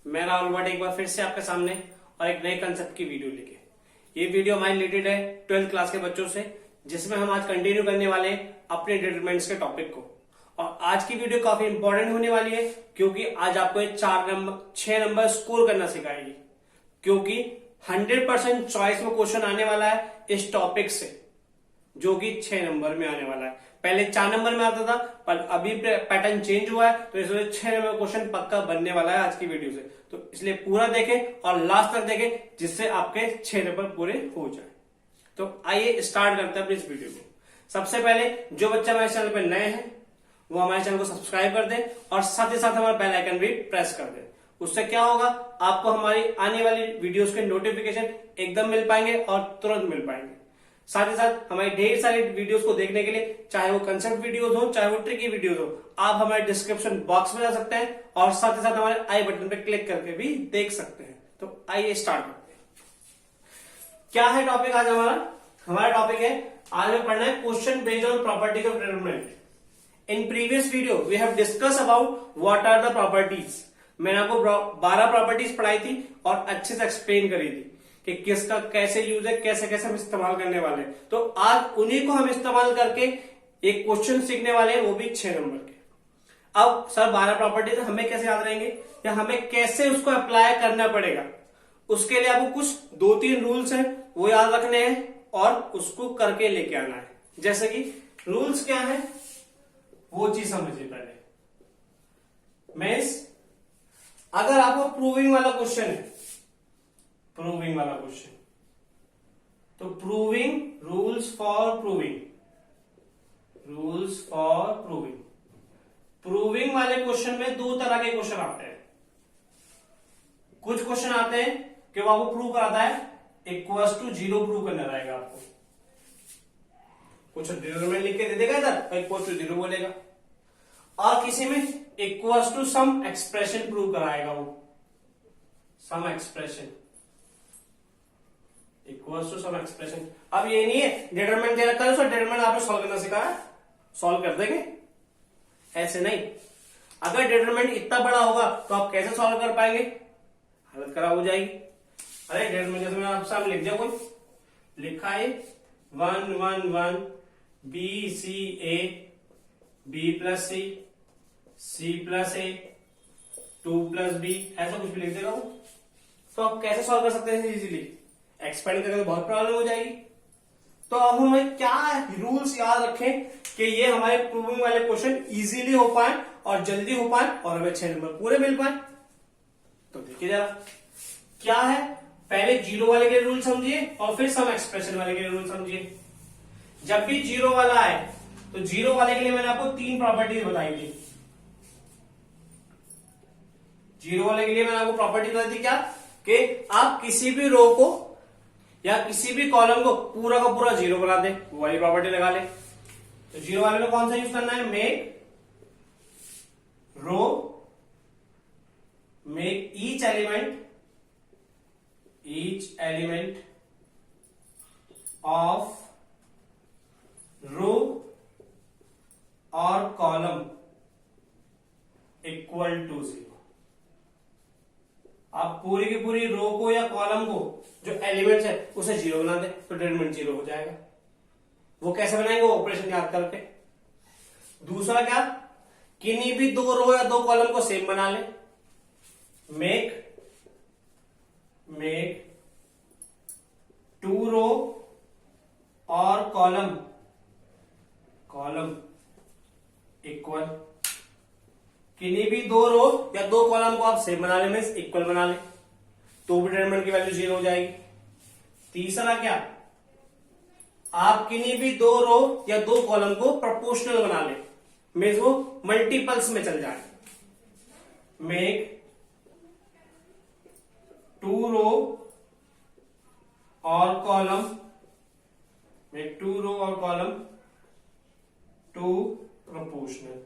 मैं राहुल भट्ट एक बार फिर से आपके सामने और एक नए कंसेप्ट की वीडियो लेके। ये वीडियो हमारी रिलेटेड है 12th क्लास के बच्चों से, जिसमें हम आज कंटिन्यू करने वाले हैं अपने डिटरमिनेंट्स के टॉपिक को। और आज की वीडियो काफी इंपॉर्टेंट होने वाली है क्योंकि आज आपको 6 नंबर स्कोर करना सिखाएगी, क्योंकि 100% चॉइस में क्वेश्चन आने वाला है इस टॉपिक से, जो कि 6 नंबर में आने वाला है। पहले 4 नंबर में आता था, पर अभी पैटर्न चेंज हुआ है, तो इसलिए 6 नंबर क्वेश्चन पक्का बनने वाला है आज की वीडियो से। तो इसलिए पूरा देखें और लास्ट तक देखें, जिससे आपके 6 नंबर पूरे हो जाए। तो आइए स्टार्ट करते हैं अपनी इस वीडियो को। सबसे पहले जो बच्चा हमारे चैनल पर नए हैं वो हमारे चैनल को सब्सक्राइब कर दें और साथ ही साथ हमारा बेल आइकन भी प्रेस कर दें। उससे क्या होगा, आपको हमारी आने वाली वीडियोस के नोटिफिकेशन एकदम मिल पाएंगे और तुरंत मिल पाएंगे। साथ ही साथ हमारी ढेर सारी वीडियोस को देखने के लिए, चाहे वो कंसेप्ट वीडियोस हो चाहे वो ट्रिकी वीडियोस हो, आप हमारे डिस्क्रिप्शन बॉक्स में जा सकते हैं और साथ ही साथ हमारे आई बटन पर क्लिक करके भी देख सकते हैं। तो आइए स्टार्ट करते हैं। क्या है टॉपिक आज हमारा टॉपिक है, आज में पढ़ना है question based on properties of determinant. In previous video we have discuss about what are the properties. मैंने आपको 12 प्रॉपर्टीज पढ़ाई थी और अच्छे से एक्सप्लेन करी थी कि किसका कैसे यूज है, कैसे कैसे हम इस्तेमाल करने वाले हैं। तो आज उन्हीं को हम इस्तेमाल करके एक क्वेश्चन सीखने वाले हैं, वो भी 6 नंबर के। अब सर 12 प्रॉपर्टीज हमें कैसे याद रहेंगे या हमें कैसे उसको अप्लाई करना पड़ेगा, उसके लिए आपको कुछ 2-3 रूल्स हैं वो याद रखने हैं और उसको करके लेके आना है। जैसे कि रूल्स क्या है वो चीज समझिए पहले। मींस अगर आपको प्रूविंग वाला क्वेश्चन है, प्रूविंग वाला क्वेश्चन, तो proving rules for proving, rules for proving. Proving वाले क्वेश्चन में 2 तरह के क्वेश्चन आते हैं। कुछ क्वेश्चन आते हैं कि वो आपको प्रूव कराता है इक्वल्स टू 0 प्रूव करना रहेगा आपको। कुछ डिटरमिनेंट लिख के दे देगा इधर, इक्वल टू 0 बोलेगा। और किसी में equals to some expression prove कराएगा, वो some expression, equals to some expression. अब ये नहीं है डिटरमिनेंट दे रखा है, उसका डिटरमिनेंट आपने सॉल्व करना सिखाया, सॉल्व कर देंगे, ऐसे नहीं। अगर डिटरमिनेंट इतना बड़ा होगा तो आप कैसे सॉल्व कर पाएंगे, हालत खराब हो जाएगी। अरे डिटरमिनेंट जैसे मैंने आपके सामने लिख दिया, कोई लिखा है 1 1 1 B C A B plus C C plus A 2 plus B, ऐसा कुछ भी लिख देगा वो, तो आप कैसे सॉल्व कर सकते हैं इजीली। एक्सपेंड करके तो बहुत प्रॉब्लम हो जाएगी। तो अब हमें क्या रूल्स याद रखें कि ये हमारे प्रूविंग वाले क्वेश्चन इजीली हो पाए और जल्दी हो पाए और हमें 6 नंबर पूरे मिल पाए। तो देखिए जरा क्या है, पहले 0 वाले के रूल समझिए और फिर सम एक्सप्रेशन वाले के रूल समझिए। जब भी 0 वाला आए तो 0 वाले के लिए मैंने आपको 3 प्रॉपर्टीज बताई थी। 0 वाले के लिए मैंने आपको प्रॉपर्टी बताई थी क्या, कि आप किसी भी रो को या किसी भी कॉलम को पूरा का पूरा 0 बना दे, वो वाली प्रॉपर्टी लगा ले। तो 0 वाले में कौन सा यूज करना है, make row, make each element of row और कॉलम इक्वल टू 0। आप पूरी की पूरी रो को या कॉलम को जो एलिमेंट्स है उसे 0 बना दे, तो डिटरमिनेंट 0 हो जाएगा। वो कैसे बनाएंगे, वो ऑपरेशन याद करके। दूसरा क्या, किन्हीं भी 2 रो या 2 कॉलम को सेम बना ले, मेक 2 रो और कॉलम इक्वल। किन्हीं भी 2 रो या 2 कॉलम को आप सेम बना ले, मींस इक्वल बना ले, तो भी डिटरमिनेंट की वैल्यू 0 हो जाएगी। तीसरा क्या, आप किन्हीं भी 2 रो या 2 कॉलम को प्रोपोर्शनल बना ले, मींस वो मल्टीपल्स में चल जाए। मेक 2 रो और कॉलम, मेक 2 रो और कॉलम 2 प्रोपोर्शनल,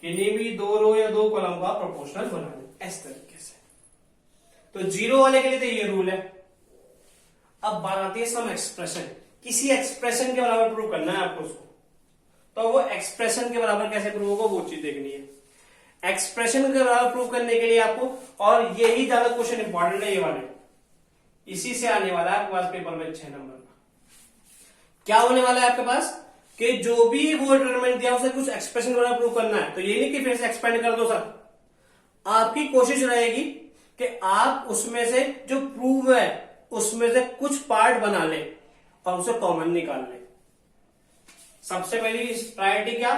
किन्हीं भी 2 रो या 2 कॉलम को आप प्रोपोर्शनल बना दें, इस तरीके से। तो 0 वाले के लिए तो ये रूल है। अब बात आती है सम एक्सप्रेशन, किसी एक्सप्रेशन के बराबर प्रूव करना है आपको उसको, तो वो एक्सप्रेशन के बराबर कैसे प्रूव होगा वो चीज देखनी है। एक्सप्रेशन के बराबर प्रूव करने के लिए आपको, और यही ज्यादा क्वेश्चन इंपॉर्टेंट है ये वाले, इसी से आने वाला है आपके पास पेपर में 6 नंबर का। क्या होने वाला है आपके पास कि जो भी वो डिटरमिनेंट दिया उसे कुछ एक्सप्रेशन द्वारा प्रूव करना है। तो ये नहीं कि फिर से एक्सपेंड कर दो सर, आपकी कोशिश रहेगी कि आप उसमें से जो प्रूव है उसमें से कुछ पार्ट बना ले और उसे कॉमन निकाल ले। सबसे पहली प्रायोरिटी क्या,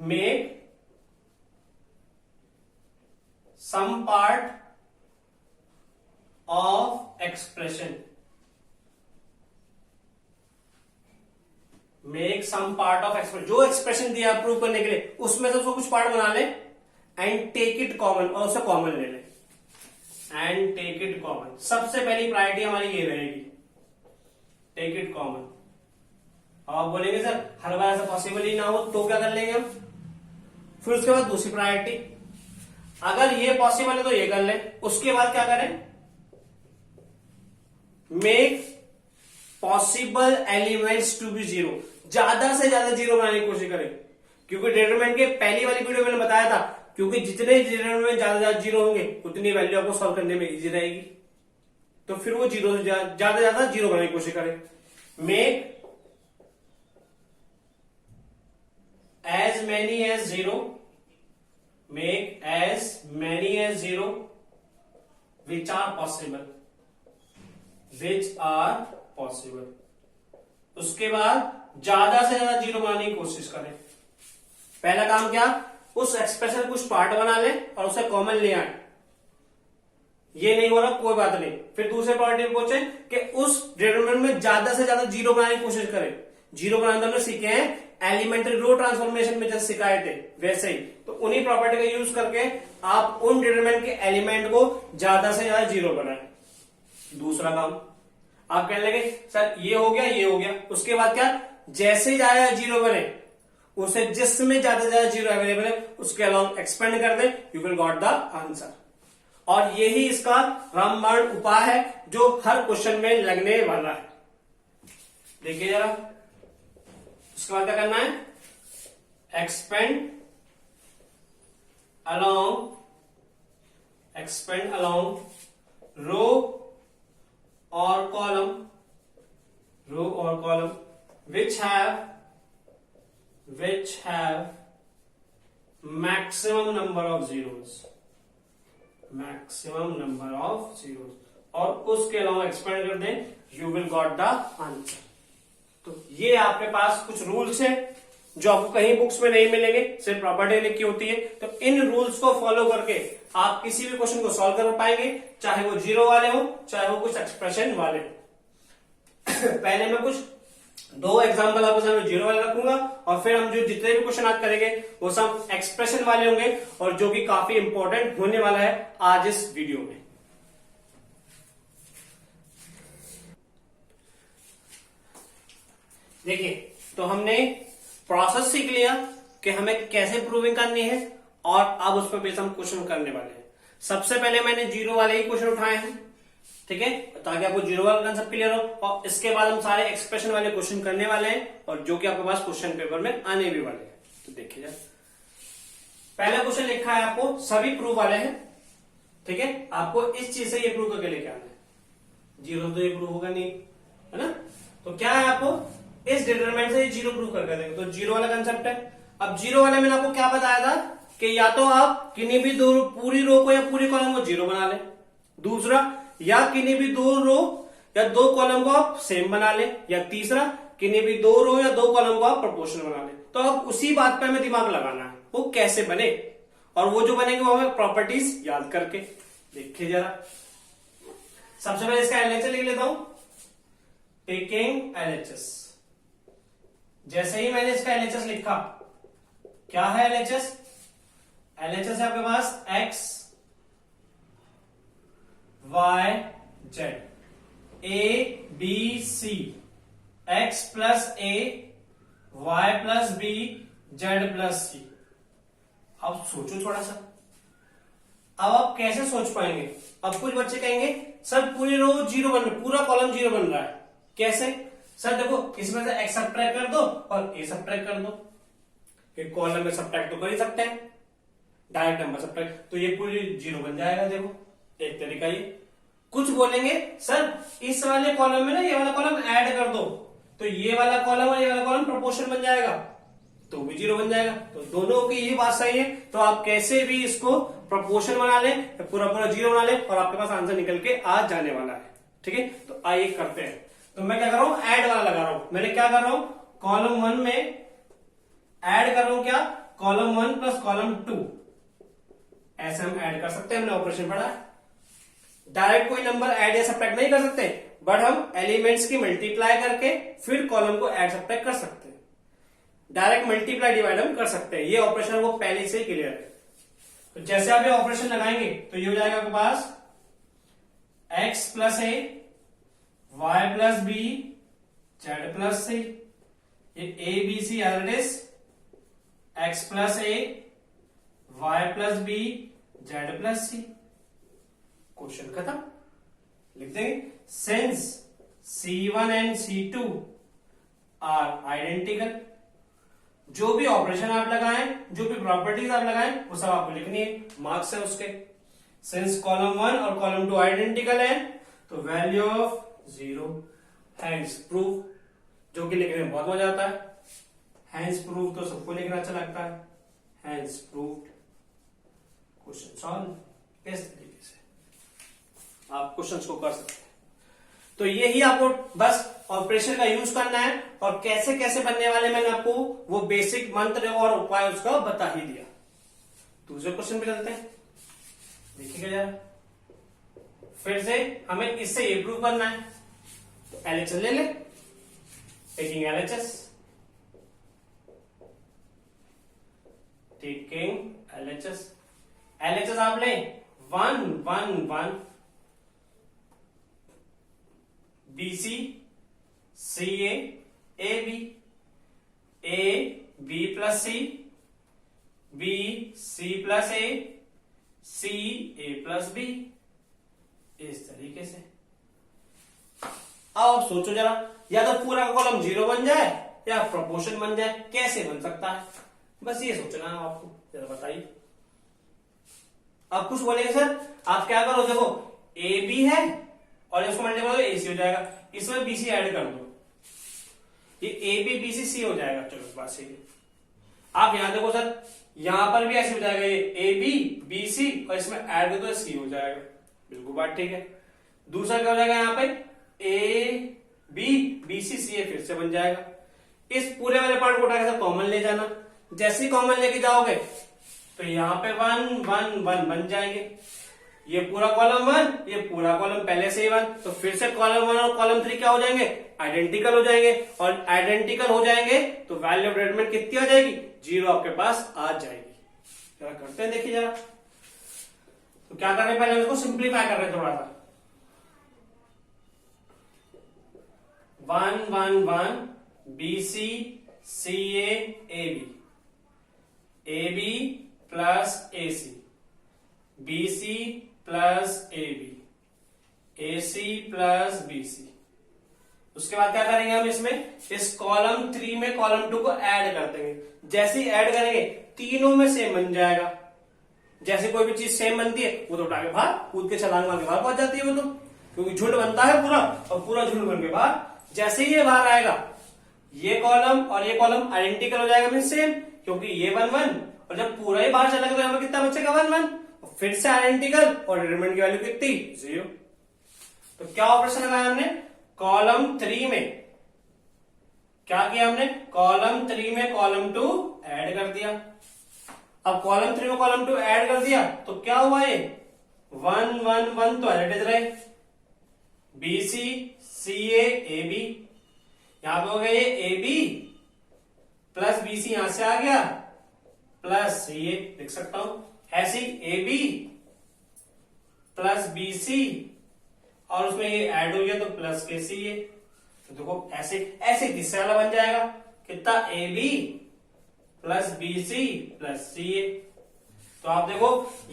make some part of expression, make some part of expression, जो एक्सप्रेशन दिया प्रूव करने के लिए उसमें से उसको कुछ पार्ट बना ले एंड टेक इट कॉमन, और उसे कॉमन ले ले एंड टेक इट कॉमन। सबसे पहली प्रायोरिटी हमारी ये रहेगी, टेक इट कॉमन। आप बोलेंगे सर हर बार ऐसा पॉसिबल ही ना हो तो क्या कर लेंगे हम, फिर उसके बाद दूसरी प्रायोरिटी, अगर ये पॉसिबल है तो ये कर ले, उसके बाद क्या करें, make possible elements to be zero, ज्यादा से ज्यादा जीरो बनाने की कोशिश करें। क्योंकि डिटरमिनेंट के पहली वाली वीडियो मैंने बताया था, क्योंकि जितने डिटरमिनेंट ज्यादा ज्यादा जीरो होंगे उतनी वैल्यू आपको सॉल्व करने में इजी रहेगी। तो फिर वो जीरो से ज्यादा ज्यादा जीरो बनाने की कोशिश करें। Make as many as zero, make as many as zero which are possible, which are possible। उसके बाद ज्यादा से ज्यादा जीरो बनाने की कोशिश करें। पहला काम क्या, उस एक्सप्रेशन कुछ पार्ट बना ले और उसे कॉमन ले आए। ये नहीं हो रहा कोई बात नहीं, फिर दूसरे पार्ट में पहुंचे कि उस डिटरमिनेंट में ज्यादा से ज्यादा जीरो बनाने की कोशिश करें। जीरो बनाने हमने सीखे हैं एलिमेंट्री रो ट्रांसफॉर्मेशन में जैसे सिखाए थे वैसे ही, तो उन्हीं प्रॉपर्टी का यूज करके आप उन डिटरमिनेंट के एलिमेंट को ज्यादा से ज्यादा जीरो बनाए। दूसरा काम आप कहने लगे सर ये हो गया ये हो गया, उसके बाद क्या, जैसे ही ज्यादा जीरो बने उसे जिसमें ज्यादा से ज्यादा जीरो अवेलेबल है उसके अलॉन्ग एक्सपेंड कर दे, you will got the answer. और यही इसका रामबाण उपाय है जो हर क्वेश्चन में लगने वाला है। देखिए जरा, उसके बाद क्या करना है, एक्सपेंड अलोंग रो और column which have maximum number of zeros, और उसके अलावा एक्सपेंड कर दें, you will got the answer. तो ये आपके पास कुछ रूल्स हैं जो आपको कहीं बुक्स में नहीं मिलेंगे, सिर्फ प्रॉपर्टी लिखी होती है। तो इन रूल्स को फॉलो करके आप किसी भी क्वेश्चन को सॉल्व कर पाएंगे, चाहे वो जीरो वाले हो चाहे वो कुछ एक्सप्रेशन वाले हो। पहले मैं कुछ 2 एग्जाम्पल आपको सामने जीरो वाले रखूंगा और फिर हम जो जितने भी क्वेश्चन आज करेंगे वो सब एक्सप्रेशन वाले होंगे, और जो कि काफी इंपॉर्टेंट होने वाला है आज इस वीडियो में। देखिए, तो हमने प्रोसेस सीख लिया कि हमें कैसे प्रूविंग करनी है, और अब उस पर बेस हम क्वेश्चन करने वाले हैं। सबसे पहले मैंने जीरो वाले ही क्वेश्चन उठाए हैं, ठीक है, ताकि आपको जीरो वाला कंसेप्ट क्लियर हो, और इसके बाद हम सारे एक्सप्रेशन वाले क्वेश्चन करने वाले हैं, और जो कि आपके पास क्वेश्चन पेपर में आने भी वाले हैं। तो देखिए, पहला क्वेश्चन लिखा है आपको, सभी प्रूव वाले हैं, ठीक है, आपको इस चीज से ये प्रूव करके लेके आना है। जीरो तो ये प्रूव होगा नहीं, है ना। तो क्या है, आपको इस डिटरमिनेंट से जीरो प्रूव करके देंगे। तो जीरो वाला कंसेप्ट है। अब जीरो वाले में आपको क्या बताया था कि या तो आप किन्हीं भी दो पूरी रो को या पूरी कॉलम को जीरो बना ले, दूसरा या किन्हीं भी 2 रो या 2 कॉलम को आप सेम बना ले, या तीसरा किन्हीं भी 2 रो या 2 कॉलम को आप प्रोपोर्शनल बना ले। तो अब उसी बात पे हमें दिमाग लगाना है, वो कैसे बने, और वो जो बनेंगे वो हमें प्रॉपर्टीज याद करके। देखिए जरा, सबसे पहले इसका एलएचएस लिख लेता हूं, टेकिंग एलएचएस। जैसे ही मैंने इसका एलएचएस लिखा, क्या है एलएचएस, एलएचएस है आपके पास X Y Z, A B C, X plus A, Y plus B, Z plus C. अब सोचो थोड़ा सा, अब आप कैसे सोच पाएंगे। अब कुछ बच्चे कहेंगे सर पूरी रो जीरो बन रही, पूरा कॉलम जीरो बन रहा है, कैसे सर, देखो इसमें से एक्स सब्ट्रैक्ट कर दो और ए सब्ट्रैक्ट कर दो, कॉलम में सब्ट्रैक्ट तो कर ही सकते हैं, डायरेक्ट नंबर सब्ट्रैक्ट, तो ये पूरी 0 बन जाएगा। देखो एक तरीका ये। कुछ बोलेंगे सर इस वाले कॉलम में ना ये वाला कॉलम ऐड कर दो, तो ये वाला कॉलम और ये वाला कॉलम प्रोपोर्शन बन जाएगा, तो भी 0 बन जाएगा। तो दोनों की ये बात सही है, तो आप कैसे भी इसको प्रोपोर्शन बना लें, पूरा पूरा 0 बना लें और आपके पास आंसर निकल के आ जाने वाला है। ठीक है, तो आइए करते हैं। तो मैं क्या कर रहा हूं, ऐड वाला लगा रहा हूं। मैंने क्या कर रहा हूं, कॉलम 1 में ऐड कर रहा हूं, क्या, कॉलम 1 प्लस कॉलम 2, ऐसे हम ऐड कर सकते हैं। हमने ऑपरेशन पढ़ा है। डायरेक्ट कोई नंबर ऐड या सब्ट्रैक्ट नहीं कर सकते, बट हम एलिमेंट्स की मल्टीप्लाई करके फिर कॉलम को ऐड सब्ट्रैक्ट कर सकते हैं। डायरेक्ट मल्टीप्लाई डिवाइड हम कर सकते हैं। ये ऑपरेशन वो पहले से ही क्लियर है। तो जैसे आप ये ऑपरेशन लगाएंगे तो ये हो जाएगा आपके पास x plus A Y plus B Z plus C, ये A B C as it is X plus A Y plus B Z plus C. Question खत्म, लिख देंगे since C1 and C2 are identical. जो भी operation आप लगाएं, जो भी प्रॉपर्टीज आप लगाएं, वो सब आपको लिखनी है, मार्क्स है उसके। सिंस कॉलम 1 और कॉलम 2 आइडेंटिकल है तो वैल्यू ऑफ 0, हैंस प्रूफ, जो कि लिखने में बहुत मजा आता है। हैंस प्रूफ तो सबको लिखना अच्छा लगता है, हैंस प्रूव्ड। Question solve. इस तरीके से आप क्वेश्चंस को कर सकते हैं। तो यही आपको बस ऑपरेशन का यूज करना है, और कैसे कैसे बनने वाले मैंने आपको वो बेसिक मंत्र और उपाय उसका बता ही दिया। दूसरे क्वेश्चन पे चलते हैं, देखिएगा जरा। फिर से हमें इससे ये प्रूव करना है, तो LHS ले ले, taking LHS, taking LHS। LHS आप ले 1 1 1 BC CA AB A B plus C B C plus A C A plus B, इस तरीके से। अब आप सोचो जरा, या तो पूरा कॉलम 0 बन जाए या प्रोपोर्शन बन जाए, कैसे बन सकता है, बस ये सोचना है आपको। जरा बताइए। अब कुछ बोलेंगे सर आप क्या करो, देखो ए बी है और इसको मल्टीप्लाई करो AC हो जाएगा, इसमें BC ऐड कर दो, ये AB BC C हो जाएगा। चलो बात सही है। आप यहां देखो सर, यहां पर भी ऐसे हो जाएगा, ये AB BC और इसमें ऐड कर दो C हो जाएगा। बिल्कुल बात ठीक है। दूसरा क्या हो जाएगा, यहाँ पे AB BC CA फिर से बन जाएगा। इस पूरे वाले पार्ट को उठाकर कॉमन ले जाना, जैसे ही कॉमन लेके जाओगे तो यहाँ पे 1 1 1 बन जाएंगे। ये पूरा कॉलम 1, ये पूरा कॉलम पहले से ही 1, तो फिर से कॉलम 1 और कॉलम 3 क्या हो जाएंगे, आइडेंटिकल हो जाएंगे। और आइडेंटिकल हो जाएंगे तो वैल्यू ऑफ डिटरमिनेंट कितनी आ जाएगी, 0 आपके पास आ जाएगी। जरा करते हैं, देखिए जरा। तो क्या कर रहे हैं, पहले उसको सिंप्लीफाई कर रहे हैं थोड़ा सा। 1 1 1 BC CA AB AB plus AC BC plus AB AC plus BC। उसके बाद क्या करेंगे हम, इसमें इस कॉलम 3 में कॉलम 2 को ऐड कर देंगे। जैसे ही ऐड करेंगे तीनों में सेम बन जाएगा। जैसे कोई भी चीज सेम बनती है वो तो उठा के बाहर कूद के छलांग मार के बाहर पहुंच जाती है वो तो, क्योंकि झुंड बनता है पूरा, और पूरा झुंड बन के बाहर जैसे ही ये बाहर आएगा ये कॉलम और ये कॉलम आइडेंटिकल हो जाएगा, मीन सेम, क्योंकि ये 1 1 और जब पूरा ही बाहर चला गया तो यहाँ पर कितना बचेगा 1 1, फिर से आइडेंटिकल और डिटरमिनेंट की वैल्यू कितनी 0। तो क्या ऑपरेशन लगाया हमने, कॉलम 3 में क्या किया हमने, कॉलम 3 में कॉलम 2 ऐड कर दिया। अब कॉलम 3 में कॉलम 2 ऐड कर दिया तो क्या हुआ, ये 1 1 1 तो एज इट इज रहे, BC CA AB, यहां पे हो गया ये AB प्लस BC यहां से आ गया प्लस CA, लिख सकता हूं ऐसे AB प्लस BC और उसमें ये ऐड हो गया तो प्लस के CA। तो देखो ऐसे ऐसे तीसरा वाला बन जाएगा, कितना AB plus BC plus CA। तो आप देखो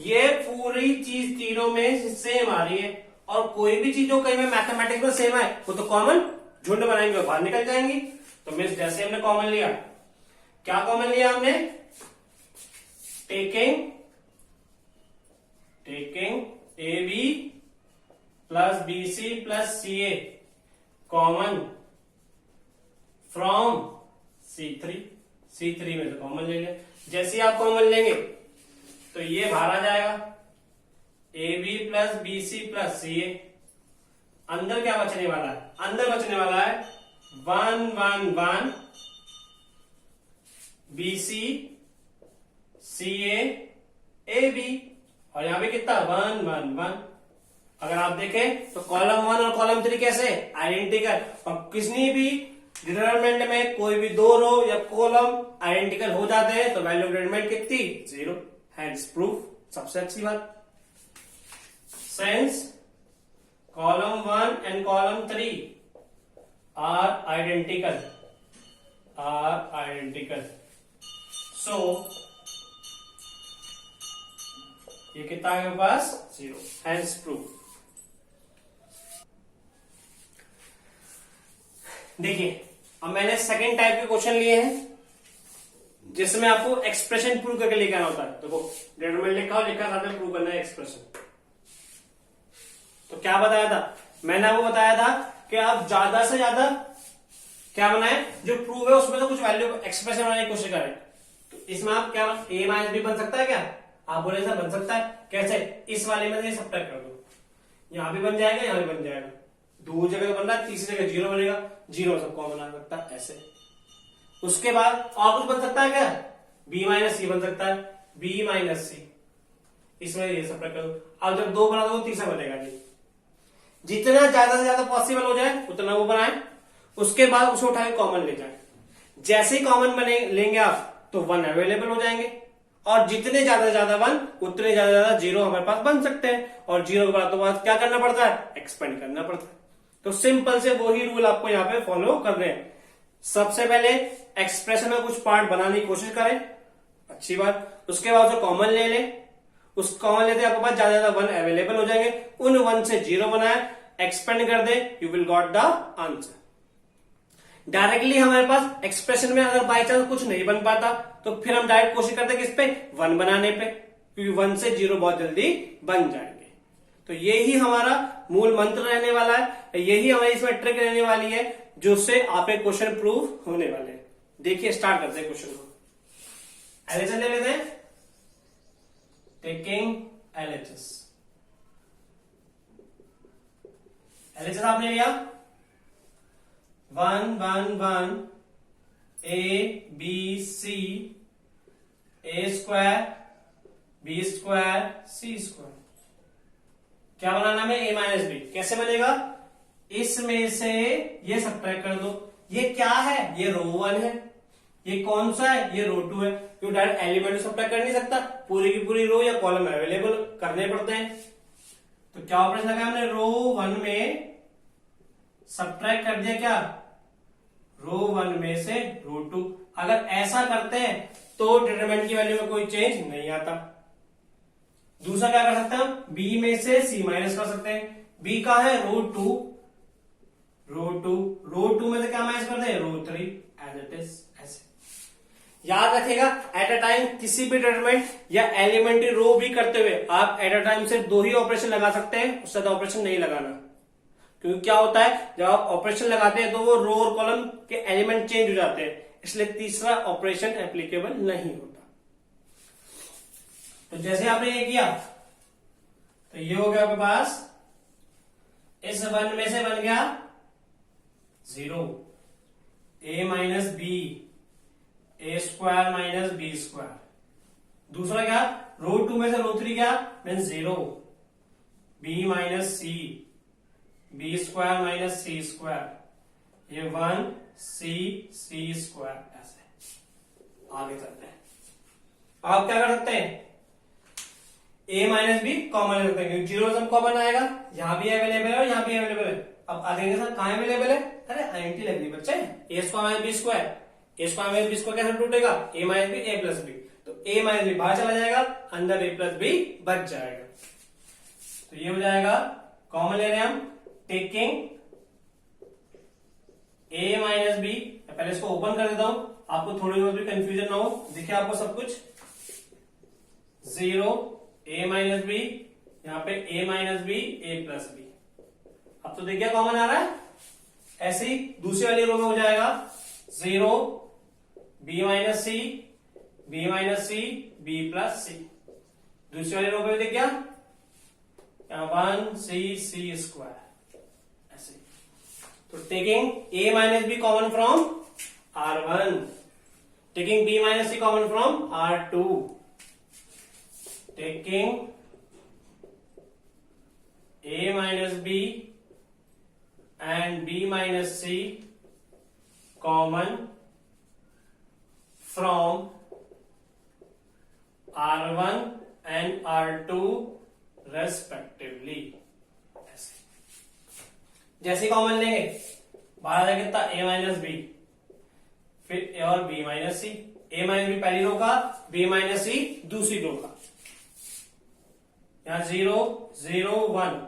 ये पूरी चीज तीनों में सेम आ रही है, और कोई भी चीज जो कहीं में मैथमेटिक्स में सेम है वो तो कॉमन झुंड बनाएंगे और बाहर निकल जाएंगी। तो मीन्स जैसे हमने कॉमन लिया, क्या कॉमन लिया हमने, taking taking A B plus B C plus C A common from C3 C3 में से कॉमन ले लें। जैसे ही आप कॉमन लेंगे तो ये बाहर आ जाएगा A B plus B C plus C A. अंदर क्या बचने वाला है? अंदर बचने वाला है 1 1 1 B C C A B, और यहां पे कितना 1 1 1। अगर आप देखें तो कॉलम 1 और कॉलम 3 कैसे आइडेंटिकल, और किसी भी डिटरमिनेंट में कोई भी दो रो या कॉलम आइडेंटिकल हो जाते हैं तो वैल्यू ऑफ डिटरमिनेंट कितनी 0। हैंस प्रूफ सबसे अच्छी बात। Since column 1 and column 3 are identical, so ये कितना है मेरे पास 0। Hence proof। देखिए अब मैंने सेकेंड टाइप के क्वेश्चन लिए हैं जिसमें आपको एक्सप्रेशन प्रूव करके लेके आना होता है। देखो डिटरमिनेंट लिखा हो, लिखा साथ में प्रूव करना है एक्सप्रेशन। तो क्या बताया था मैंने? आपको बताया था कि आप ज्यादा से ज्यादा क्या बनाए, जो प्रूव है उसमें तो कुछ वैल्यू एक्सप्रेशन बनाने की कोशिश करें। तो इसमें आप क्या ए माइनस बी बन सकता है क्या? आप बोले सर बन सकता है, कैसे? इस वाले में से सब्ट्रैक्ट कर दो, यहां भी बन जाएगा यहां भी बन जाएगा, दो जगह बन रहा है, तीसरी जगह 0 बनेगा, 0 सब कॉमन आ सकता है ऐसे। उसके बाद और कुछ बन सकता है क्या? बी माइनस सी बन सकता है, बी माइनस सी, इसमें ये सब्ट्रैक्ट कर दो। अब जब दो बना दो तीसरा बनेगा नहीं। जितना ज्यादा से ज्यादा पॉसिबल हो जाए उतना वो बनाए, उसके बाद उसे उठा के कॉमन ले जाए। जैसे ही कॉमन बने लेंगे आप तो 1 अवेलेबल हो जाएंगे, और जितने ज्यादा से ज्यादा 1 उतने ज्यादा ज्यादा 0 हमारे पास बन सकते हैं। और 0 के बाद तो बाद क्या करना पड़ता है? एक्सपेंड करना पड़ता है। तो सिंपल से वही रूल आपको यहाँ पे फॉलो कर रहे हैं। सबसे पहले एक्सप्रेशन में कुछ पार्ट बनाने की कोशिश करें, अच्छी बात। उसके बाद उसे कॉमन ले लें, उस कॉमन लेते आपके पास ज्यादा ज्यादा 1 अवेलेबल हो जाएंगे, उन 1 से 0 बनाए, एक्सपेंड कर दे, you will got the answer. Directly हमारे पास एक्सप्रेशन में अगर बाई चांस कुछ नहीं बन पाता तो फिर हम डायरेक्ट कोशिश करते हैं किस पे? 1 बनाने पे, क्योंकि 1 से 0 बहुत जल्दी बन जाएंगे। तो यही हमारा मूल मंत्र रहने वाला है, यही हमारी इसमें ट्रिक रहने वाली है, जो से आपके क्वेश्चन प्रूव होने वाले हैं। देखिए स्टार्ट करते हैं क्वेश्चन को। एलएचएस ले लेते हैं, टेकिंग एलएचएस। एलएचएस आपने लिया 1 1 1 A B C A square B square C square. क्या बनाना है? A minus B. कैसे बनेगा? इसमें से ये सब्ट्रैक्ट कर दो। ये क्या है? ये रो 1 है। ये कौन सा है? ये रो 2 है। क्यों? डायरेक्ट एलिमेंट सब्ट्रैक्ट कर नहीं सकता, पूरी की पूरी रो या कॉलम अवेलेबल करने पड़ते हैं। तो क्या ऑपरेशन लगाया हमने? रो 1 में सब्ट्रैक्ट कर दिया, क्या? रो 1 में से रो 2। अगर ऐसा करते हैं तो डिटरमिनेंट की वैल्यू में कोई चेंज नहीं आता। दूसरा क्या कर सकते हैं हम? बी में से सी माइनस कर सकते हैं। बी का है रो 2, रो 2 में से क्या माइनस कर दें? रो 3 एज इट इज। ऐसे याद रखिएगा, एट अ टाइम किसी भी डिटरमिनेंट या एलिमेंट्री रो भी करते हुए आप एट अ टाइम सिर्फ 2 ही ऑपरेशन लगा सकते हैं, उससे ज्यादा ऑपरेशन नहीं लगाना। क्योंकि क्या होता है, जब आप ऑपरेशन लगाते हैं तो वो रो और कॉलम के एलिमेंट चेंज हो जाते हैं, इसलिए तीसरा ऑपरेशन एप्लीकेबल नहीं होता। तो जैसे आपने ये किया तो ये हो गया आपके पास, इस 1 में से बन गया 0, ए माइनस बी, ए स्क्वायर माइनस बी स्क्वायर। दूसरा क्या? रो 2 में से रो 3 क्या? मीन 0, बी माइनस सी, बी स्क्वायर माइनस सी स्क्वायर। ये 1 सी स्क्वायर। ऐसे आगे चलते हैं। आप क्या कर सकते हैं? ए माइनस बी कॉमन ले सकते हैं, क्योंकि 0 सम कॉमन आएगा, यहां भी अवेलेबल है और यहां भी अवेलेबल है। अब आगे सर कहां अवेलेबल है? अरे आईएनटी लग रही बच्चे, ए स्क्वायर माइनस बी स्क्वायर, ए स्क्वायर माइनस बी स्क्वायर कैसे टूटेगा? ए माइनस बी ए प्लस बी। तो ए माइनस बी बाहर चला जाएगा, अंदर ए प्लस बी बच जाएगा। तो ये हो जाएगा, कॉमन ले रहे हैं हम, टेकिंग ए माइनस बी। पहले इसको ओपन कर देता हूं, आपको थोड़ी बहुत भी कंफ्यूजन ना हो। देखिए आपको सब कुछ 0 ए माइनस बी यहाँ पे a minus B a plus B. अब तो देखिए कॉमन आ रहा है। ऐसे ही दूसरी वाली रो में हो जाएगा 0 b माइनस सी b माइनस सी b प्लस सी। दूसरी वाली रो में देख गया 1 c स्क्वायर ऐसे। तो taking a minus B common from R1, taking b minus C common from R2, taking a minus b and b minus c common from R1 and R2 respectively। ऐसे जैसे common लेंगे बाहर आ कितना a minus B, फिर a और b minus C. a minus B पहली row का, b माइनस सी दूसरी रो का। यहाँ 0 0 1,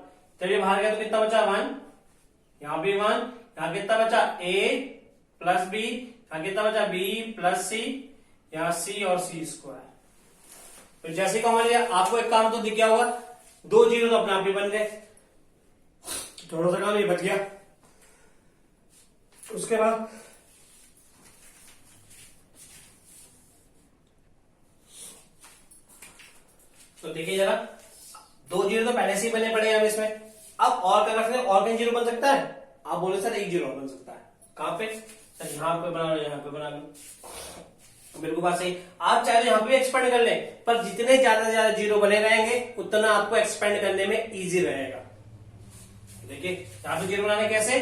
चलिए बाहर गया तो कितना बचा 1, यहाँ भी 1, यहाँ कितना बचा a प्लस बी, यहाँ कितना बचा b प्लस सी, यहाँ c और c स्क्वायर। तो जैसे कॉमन लिया आपको एक काम तो दिख गया होगा, 2 जीरो तो अपने आप ही बन गए, थोड़ा सा काम ये बच गया। उसके बाद तो देखिए जरा 2 जीरो तो पहले से ही बने पड़े हैं हम इसमें। अब और कर सकते हैं, और कहीं जीरो बन सकता है? आप बोले सर एक जीरो बन सकता है। कहां पे? सर यहाँ पे बना लो, यहाँ पे बना लो। बिल्कुल बात सही। आप चाहे तो यहाँ पे एक्सपेंड कर लें, पर जितने ज्यादा से ज्यादा जीरो बने रहेंगे उतना आपको एक्सपेंड करने में इजी रहेगा। देखिए यहाँ पे जीरो बनाने कैसे,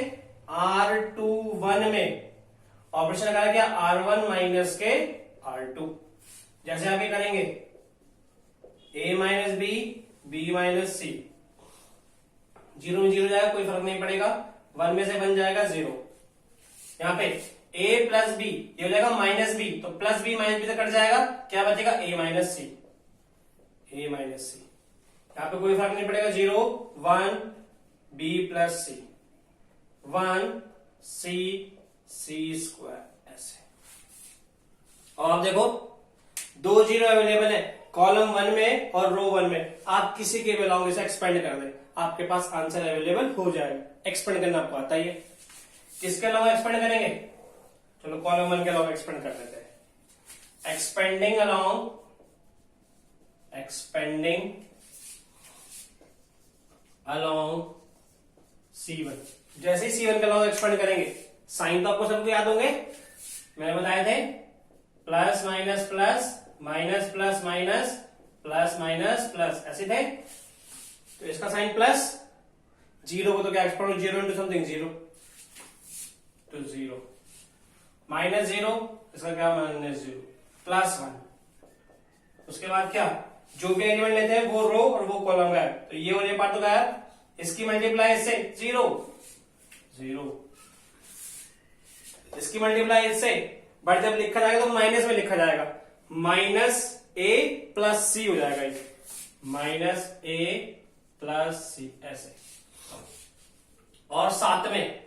R21 में ऑपरेशन लगाया क्या, R1 माइनस के R2। जैसे आगे करेंगे a minus B b minus C, zero में जीरो जाएगा कोई फर्क नहीं पड़ेगा, 1 में से बन जाएगा 0। यहाँ पे a प्लस बी ये हो जाएगा माइनस बी, तो प्लस बी माइनस बी से कट जाएगा, क्या बचेगा a minus C, a minus C. यहाँ पे कोई फर्क नहीं पड़ेगा, 0 1 b plus C 1 c square ऐसे। और आप देखो 2 जीरो अवेलेबल है कॉलम 1 में और रो 1 में। आप किसी के भी लॉन्ग इसे एक्सपेंड कर दें, आपके पास आंसर अवेलेबल हो जाएगा। एक्सपेंड करना आपको आता ही है। किसके अलावा एक्सपेंड करेंगे, चलो कॉलम 1 के अलावा एक्सपेंड कर देते हैं। Expanding along C1। जैसे ही C1 के अलावा एक्सपेंड करेंगे, साइन तो आपको सबको याद होंगे, मैंने बताए थे plus minus plus minus plus minus plus minus plus ऐसे थे। तो इसका साइन प्लस, जीरो को तो क्या expand, zero into something zero तो जीरो, माइनस जीरो इसका क्या माइनस जीरो, प्लस 1। उसके बाद क्या, जो भी एलिमेंट लेते हैं वो रो और वो कॉलम गायब, तो ये और ये पार्ट तो गायब। इसकी मल्टीप्लाई इससे जीरो जीरो, इसकी मल्टीप्लाई इससे, बट जब लिखा जाएगा तो माइनस में लिखा जाएगा, माइनस a प्लस सी हो जाएगा, ये माइनस a प्लस सी ऐसे। और साथ में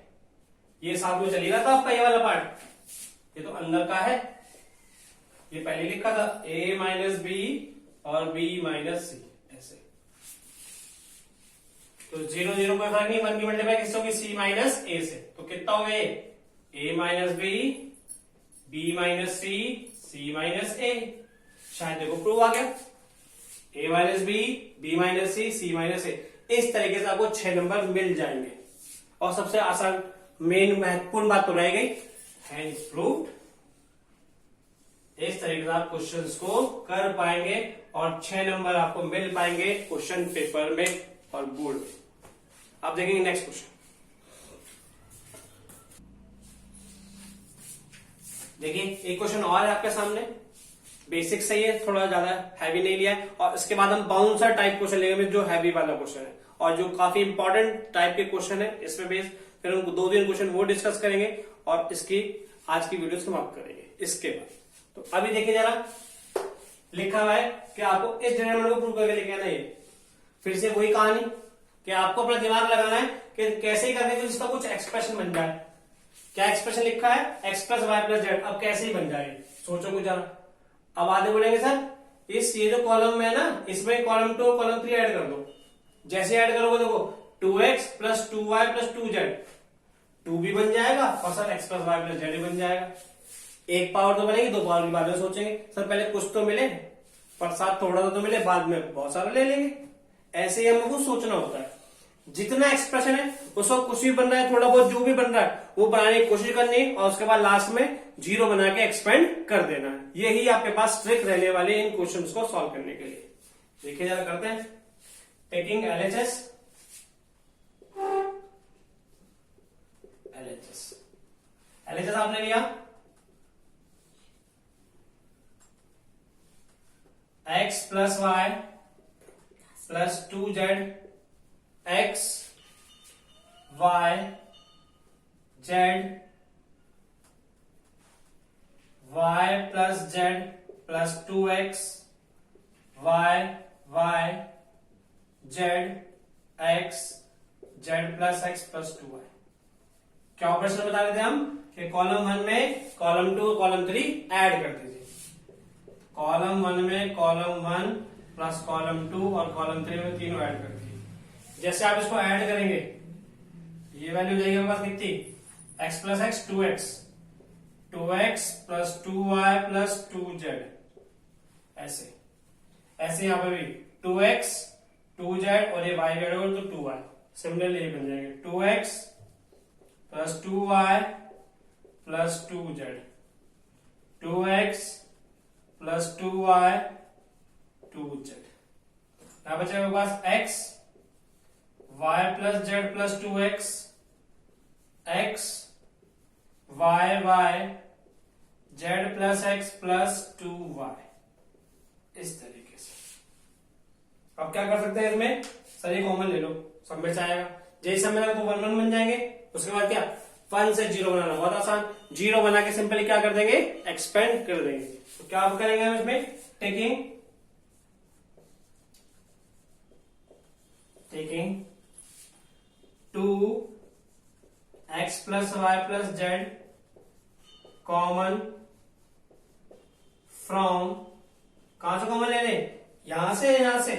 ये साथ में चलेगा था आपका ये वाला पार्ट, ये तो अंदर का है, ये पहले लिखा था a माइनस बी और b माइनस सी ऐसे। तो 0 0 कोई फर्क नहीं, 1 की मल्टीप्लाई किससे होगी, c माइनस a से। तो कितना हो गया a minus B b minus C c minus a। शायद देखो प्रूव आ गया, a minus B b minus C c minus a। इस तरीके से आपको 6 नंबर मिल जाएंगे। और सबसे आसान मेन महत्वपूर्ण बात तो रह गई, हैंड प्रूव्ड। इस तरीके से आप क्वेश्चंस को कर पाएंगे और 6 नंबर आपको मिल पाएंगे क्वेश्चन पेपर में और बोर्ड में। आप देखेंगे नेक्स्ट क्वेश्चन। देखिए एक क्वेश्चन और है आपके सामने, बेसिक सही है, थोड़ा ज्यादा हैवी नहीं लिया है। और इसके बाद हम बाउंसर टाइप क्वेश्चन लेंगे जो हैवी वाला क्वेश्चन है और जो काफी इंपॉर्टेंट टाइप के क्वेश्चन है इसमें बेस। फिर हम 2-3 क्वेश्चन वो डिस्कस करेंगे और इसकी आज की वीडियो समाप्त करेंगे इसके बाद। तो अभी देखिए जरा, लिखा हुआ है कि आपको इस डिटरमिनेंट को प्रूव करके लेके आना है। फिर से वही कहानी कि आपको अपना दिमाग लगाना है कि कैसे ही करके इसका कुछ एक्सप्रेशन बन जाए। क्या एक्सप्रेशन लिखा है, x plus Y plus Z. अब कैसे ही बन जाएगी, सोचो कुछ जरा। अब आगे बोलेंगे सर इस ये जो कॉलम में है ना, इसमें कॉलम 2 कॉलम 3 ऐड कर दो, जैसे ऐड करोगे देखो 2x plus 2y plus 2z, 2 भी बन जाएगा और sir x plus Y plus Z भी बन जाएगा। एक पावर तो बनेगी, दो पावर के बारे में सोचेंगे सर पहले कुछ तो मिले, पर साथ थोड़ा सा तो मिले, बाद में बहुत सारा ले लेंगे। ऐसे ही हम लोग को सोचना होता है। जितना एक्सप्रेशन है उसको कुछ भी बन रहा है, थोड़ा बहुत जो भी बन रहा है वो बनाने की कोशिश करनी है और उसके बाद लास्ट में जीरो बना के एक्सपेंड कर देना है। यही आपके पास ट्रिक रहने वाली है इन क्वेश्चंस को सॉल्व करने के लिए। देखिए जरा करते हैं। टेकिंग एलएचएस, एलएचएस आपने लिया x plus Y plus 2z, x y z, y plus z plus 2x, y y z, x z plus x plus 2y। क्या ऑपरेशन बता रहे थे हम कि कॉलम 1 में कॉलम 2 कॉलम 3 ऐड कर दीजिए। कॉलम 1 में कॉलम 1 प्लस कॉलम 2 और कॉलम 3 में तीनों ऐड कर दिए। जैसे आप इसको ऐड करेंगे ये वैल्यू जाएगी हमारे पास कितनी, x plus x 2x, 2x plus 2y plus 2z, ऐसे ऐसे यहां पर भी 2x 2z और ये y ऐड होगा तो 2y, सिमिलरली ये बन जाएंगे 2x plus 2y plus 2z, 2x plus 2y 2z। यहां बचेगा पास x y plus z plus 2x, x y y z plus x plus 2y, इस तरीके से। अब क्या कर सकते हैं इसमें, सर ये कॉमन ले लो, सब में से आएगा। जैसे में तो 1 1 बन जाएंगे। उसके बाद क्या, 1 से 0 बनाना बहुत आसान, 0 बना के सिंपली क्या कर देंगे, एक्सपेंड कर देंगे। तो क्या आप करेंगे हम इसमें, taking 2x plus Y plus Z common from, कहां से कॉमन ले लें, यहां से यहां से,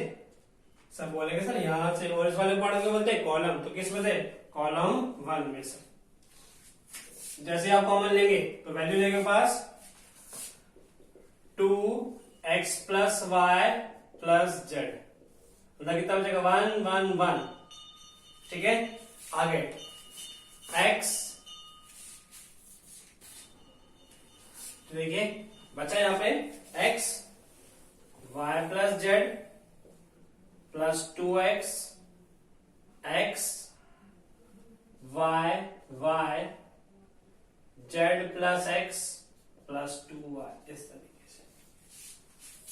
सब बोलेंगे सर यहां से, और इस वाले पार्ट को बोलते हैं कॉलम, तो किस में से, कॉलम 1 में से। जैसे आप कॉमन लेंगे तो वैल्यू लेंगे पास 2x plus Y plus Z, मतलब कितना बचेगा 1 1 1, ठीक है। आगे x, देखिए बचा यहां पे x y plus z plus 2x x y y z plus x plus 2y, इस तरीके से,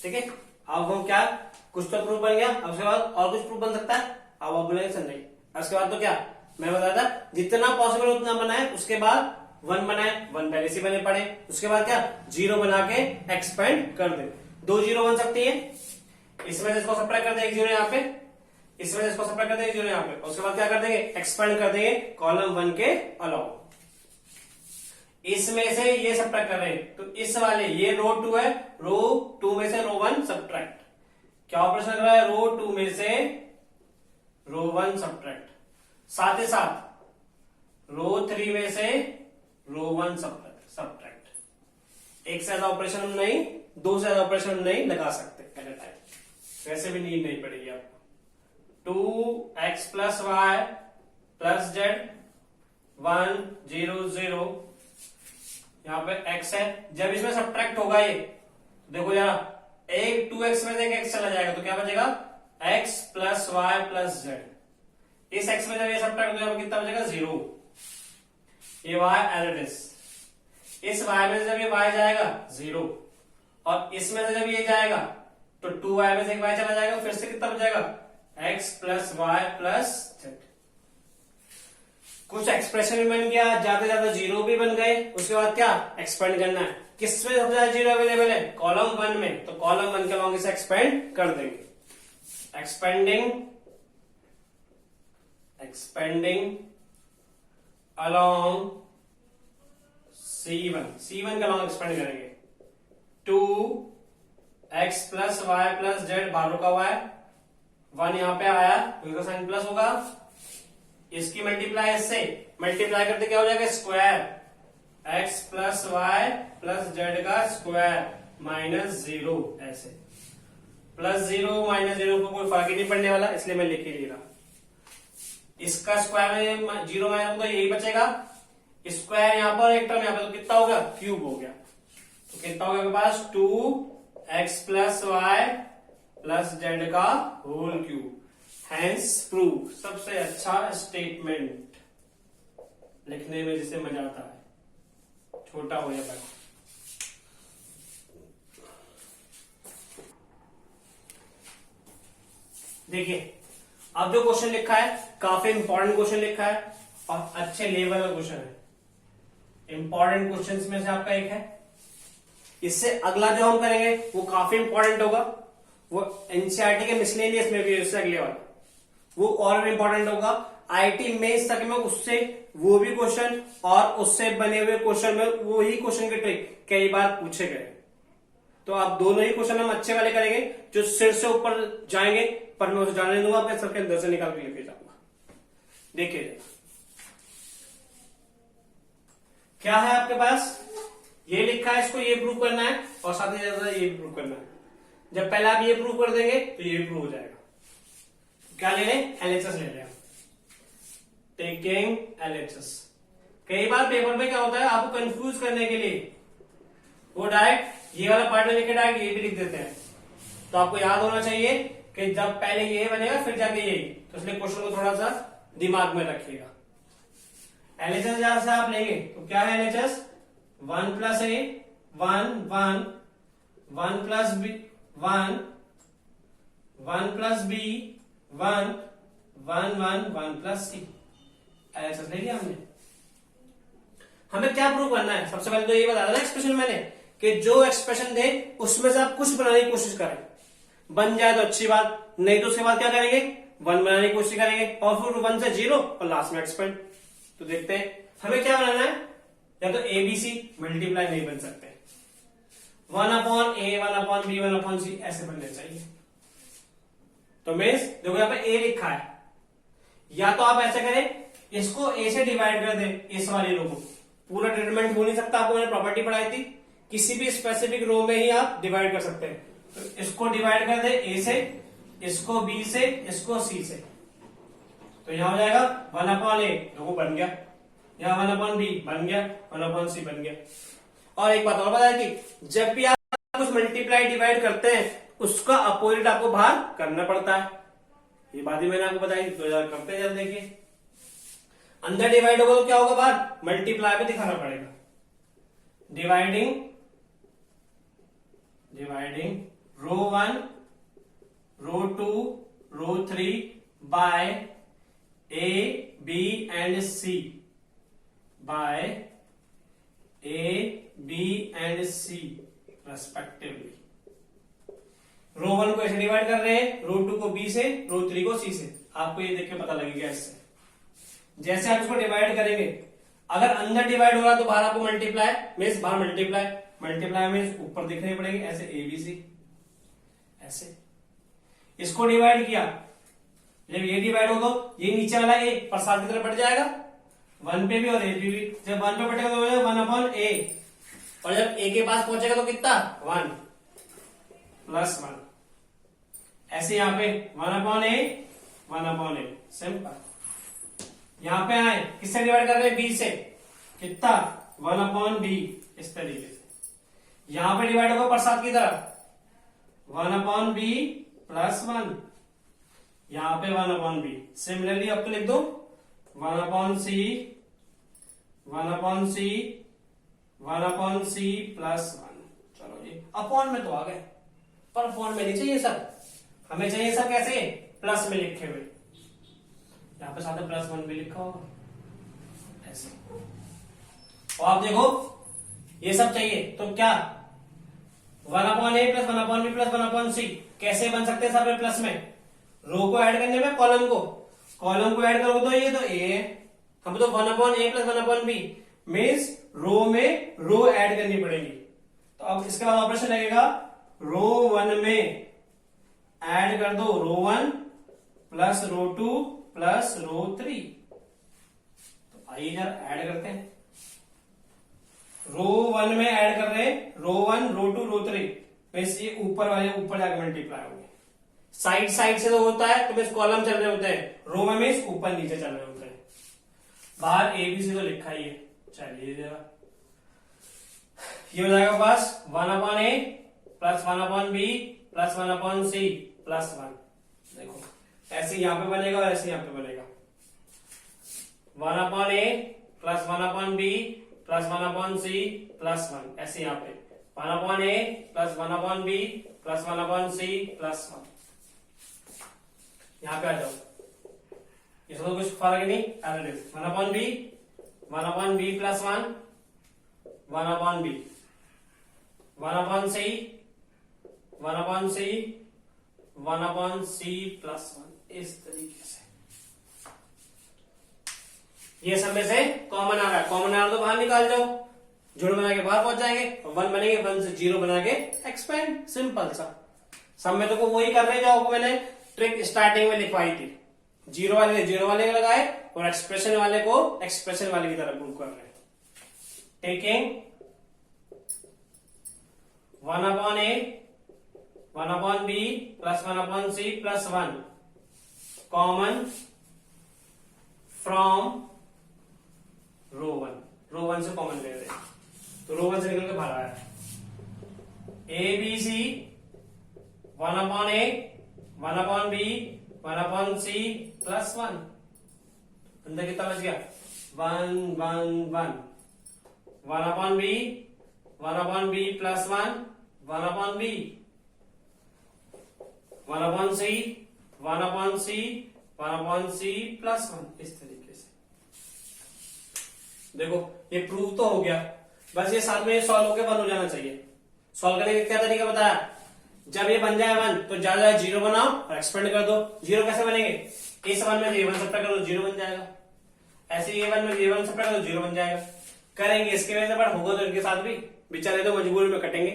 ठीक है। अब हम क्या, कुछ तो प्रूफ बन गया, अब उसके बाद और कुछ प्रूफ बन सकता है। अब आप बोलेंगे सर नहीं, उसके बाद तो क्या, मैं बताया था जितना पॉसिबल उतना बनाए, उसके बाद 1 बनाए, 1 पहले से बने पड़े, उसके बाद क्या 0 बना के एक्सपेंड कर दे। 2 0 बन सकती है, इसमें इसको सब्ट्रैक्ट कर देंगे 0 यहाँ पे, इसमें इसको सब्ट्रैक्ट कर देंगे 0 यहाँ पे, उसके बाद क्या कर देंगे, एक्सपेंड कर देंगे कॉलम 1 के अलावा। इसमें से ये सब्ट्रैक्ट कर रहे हैं तो इस वाले, ये रो 2 है, रो 2 में से रो 1 सब्ट्रैक्ट, क्या ऑपरेशन कर रहा है, रो 2 में से रो 1 सब्ट्रैक्ट, साथ ही साथ रो 3 में से रो 1 सब्ट्रैक्ट। एक से ज्यादा ऑपरेशन हम नहीं, 2 से ज्यादा ऑपरेशन हम नहीं लगा सकते एट अ टाइम, वैसे भी नीड नहीं पड़ेगी आपको। 2x plus Y plus Z 1 0 0, यहां पे x है, जब इसमें सब्ट्रैक्ट होगा ये, देखो जरा, एक 2x में से एक x चला जाएगा तो क्या बचेगा, x plus Y plus Z. इस x में जब ये सब्ट्रैक्ट होगा कितना बचेगा, 0, ये y एज इट इज। इस y में से जब ये y जाएगा 0, और इसमें से जब ये जाएगा तो 2y में से एक y चला जाएगा, फिर से कितना बचेगा, x plus Y plus z. कुछ एक्सप्रेशन भी बन गया, ज्यादा ज्यादा 0 भी बन गए, उसके बाद क्या एक्सपेंड करना है, किसमें सबसे ज्यादा 0 अवेलेबल है, कॉलम 1 में, तो कॉलम 1 के अलॉन्ग इसे एक्सपेंड कर देंगे। एक्सपेंडिंग अलॉन्ग C1 के अलॉन्ग एक्सपेंड करेंगे। 2x plus Y plus Z, बाहरों का y 1 यहाँ पे आया तो इसका साइन प्लस होगा, इसकी मल्टीप्लाई इससे मल्टीप्लाई करते क्या हो जाएगा square, x plus Y plus Z का स्क्वायर माइनस 0, ऐसे प्लस 0 माइनस 0 को कोई फर्क ही नहीं पड़ने वाला, इसलिए मैं लिख ही नहीं रहा। इसका स्क्वायर में 0 माइनस तो यही बचेगा, स्क्वायर यहाँ पर एक टर्म यहाँ पर, तो कितना हो गया क्यूब हो गया, तो कितना हो गया आपके पास 2x plus Y plus Z का होल क्यूब। हैंस प्रूव, सबसे अच्छा स्टेटमेंट लिखने में जिसे मजा आता है, छोटा हो या बड़ा। देखिए अब जो क्वेश्चन लिखा है काफी इंपॉर्टेंट क्वेश्चन लिखा है और अच्छे लेवल का क्वेश्चन है, इंपॉर्टेंट क्वेश्चंस में से आपका एक है। इससे अगला जो हम करेंगे वो काफी इंपॉर्टेंट होगा, वो एनसीईआरटी के मिसलेनियस में भी, इससे अगले वाला वो और इंपॉर्टेंट होगा। आईटी मेंस तक में उससे वो भी क्वेश्चन और उससे बने हुए क्वेश्चन में वो ही क्वेश्चन के ट्रिक कई बार पूछे गए, तो आप दोनों ही क्वेश्चन हम अच्छे वाले करेंगे जो सिर से ऊपर जाएंगे, पर मैं उसे जाने दूंगा, अपने सर के अंदर से निकाल के लेके जाऊंगा। देखिए क्या है आपके पास, ये लिखा है, इसको ये प्रूव करना है और साथ ही साथ ये प्रूव करना है। जब पहले आप ये प्रूव कर देंगे तो ये भी प्रूव हो जाएगा। क्या ले लें, एलएचएस ले लें, टेकिंग एलएचएस। कई बार पेपर में क्या होता है आपको कंफ्यूज करने के लिए वो डायरेक्ट ये वाला पार्ट लिख के डायरेक्ट ये भी लिख देते हैं, तो आपको याद होना चाहिए कि जब पहले ये बनेगा फिर जाके ये, तो इसलिए क्वेश्चन को थोड़ा सा दिमाग में रखिएगा। एलएचएस जहां से आप लेंगे तो क्या है LHS, 1 plus A 1 1 1 plus B 1 1 plus B 1 1 1 1 plus C. LHS ले लिया हमने। हमें क्या प्रूव करना है, सबसे पहले तो ये बता देना एक्सप्रेशन मैंने कि जो एक्सप्रेशन दे उसमें से आप कुछ बनाने की कोशिश करें, बन जाए तो अच्छी बात, नहीं तो उसके बाद क्या करेंगे 1 बनाने की कोशिश करेंगे और फिर 1 से 0 और लास्ट में एक्सपेंड। तो देखते हैं हमें क्या बनाना है, या तो एबीसी मल्टीप्लाई नहीं बन सकते, 1 अपॉन ए 1 अपॉन बी 1 अपॉन सी ऐसे बनने चाहिए। तो मीन्स देखो यहाँ पे ए लिखा है, या तो आप ऐसे करें इसको ए से डिवाइड कर दें, इस वाली रो को, पूरा डिटरमिनेंट हो नहीं सकता, आपको मैंने प्रॉपर्टी पढ़ाई थी, किसी भी स्पेसिफिक रो में ही आप डिवाइड कर सकते हैं। तो इसको डिवाइड कर दे ए से, इसको बी से, इसको सी से, तो यहां हो जाएगा 1 अपॉन ए, देखो बन गया, यहाँ 1 अपॉन बी बन गया, 1 अपॉन सी बन गया। और एक बात और बताया कि जब भी आप कुछ मल्टीप्लाई डिवाइड करते हैं उसका अपोजिट आपको बाहर करना पड़ता है, ये बात ही मैंने आपको बताई, तो यार करते हैं जब देखिए अंदर डिवाइड होगा तो क्या होगा बाहर मल्टीप्लाई पे दिखाना पड़ेगा। Dividing row 1 row 2 row 3 by A B and C, by A B and C respectively. Row 1 को ऐसे डिवाइड कर रहे हैं, रो 2 को बी से, रो 3 को सी से, आपको ये देख के पता लगेगा इससे। जैसे आप इसको डिवाइड करेंगे, अगर अंदर डिवाइड होगा तो बाहर आपको मल्टीप्लाई मीन्स बाहर मल्टीप्लाई, मल्टीप्लाई मीन्स ऊपर दिखने पड़ेंगे ऐसे एबीसी, ऐसे इसको डिवाइड किया, जब ये डिवाइड हो तो ये नीचे वाला ए प्रसाद की तरफ बढ़ जाएगा 1 पे भी और ए पे भी, जब 1 पे बढ़ेगा तो 1 अपॉन ए, और जब ए के पास पहुंचेगा तो कितना 1 प्लस 1, ऐसे यहां पे 1 अपॉन ए 1 अपॉन ए, सिंपल। यहां पे आए किससे डिवाइड कर रहे हैं, बी से, कितना 1 अपॉन बी, इस तरीके से। यहां पे डिवाइड होगा प्रसाद की तरफ 1 अपॉन बी प्लस 1, यहां पे 1 अपॉन बी। सिमिलरली अब तो लिख दो 1 अपॉन सी 1 अपॉन सी 1 अपॉन सी प्लस 1। चलो ये अपॉन में तो आ गए, पर अपॉन में नहीं चाहिए सर, हमें चाहिए सर कैसे प्लस में लिखे हुए, यहां पे साथ में प्लस 1 भी लिखा होगा ऐसे। और आप देखो ये सब चाहिए तो क्या 1 upon A plus 1 upon B plus 1 upon C कैसे बन सकते हैं सर प्लस में, रो को ऐड करने में कॉलम को ऐड करोगे तो ये तो ए, हम तो 1 upon A plus 1 upon B means row में रो ऐड करनी पड़ेगी। तो अब इसके बाद ऑपरेशन लगेगा रो 1 में ऐड कर दो रो 1 प्लस रो 2 प्लस रो 3। तो आइए जरा ऐड करते हैं। रो 1 में ऐड कर रहे हैं, रो 1 रो 2 रो 3, वैसे ये ऊपर वाले ऊपर जाकर मल्टीप्लाई होंगे। साइड साइड से तो होता है तो बस कॉलम चल रहे होते हैं, रो में मीन्स ऊपर नीचे चल रहे होते हैं। बाहर ABC तो लिखा ही है। चलिए जरा ये हो जाएगा पास 1/A plus 1/B plus 1/C plus 1। देखो ऐसे यहां पे बनेगा और ऐसे यहां पे बनेगा। 1/A plus 1/B plus 1/C plus 1, ऐसे यहां पे 1/A plus 1/B plus 1/C plus 1। यहां पे आ जाओ, इसमें तो कुछ फर्क नहीं। 1/B 1/B plus 1 1/B 1/C 1/C 1/C plus 1, इस तरीके से। ये सब में से कॉमन आ रहा है, कॉमन आ रहा तो बाहर निकाल जाओ, जोड़ बना के बाहर पहुंच जाएंगे और 1 बनेंगे, 1 से 0 बना के एक्सपेंड, सिंपल सा। सब में तो को वही कर रहे जो आपको मैंने ट्रिक स्टार्टिंग में लिखवाई थी। जीरो वाले ने जीरो वाले लगाए और एक्सप्रेशन वाले को एक्सप्रेशन वाले की तरफ प्रूव कर रहे हैं। Taking 1/A 1/B plus 1/C plus 1 common from row 1। Row 1 से कॉमन ले रहे हैं तो रो 1 से निकल के बाहर आया ABC 1/A 1/B 1/C plus 1। अंदर कितना बच गया 1 1 1 1/B 1/B plus 1 1/B 1/C 1/C 1/C plus 1, इस तरीके से। देखो ये प्रूव तो हो गया, बस ये साथ में सॉल्व होकर 1 हो जाना चाहिए। सॉल्व करने का क्या तरीका बताया, जब ये बन जाए 1 तो ज्यादा 0 बनाओ और एक्सपेंड कर दो। 0 कैसे बनेंगे, इस 1 में A1 सब्ट्रैक्ट कर दो 0 बन जाएगा, ऐसे A1 में A1 सब्ट्रैक्ट कर दो 0 बन जाएगा। करेंगे इसके वजह से, बट होगा तो इनके साथ भी, बेचारे तो मजबूरी में कटेंगे,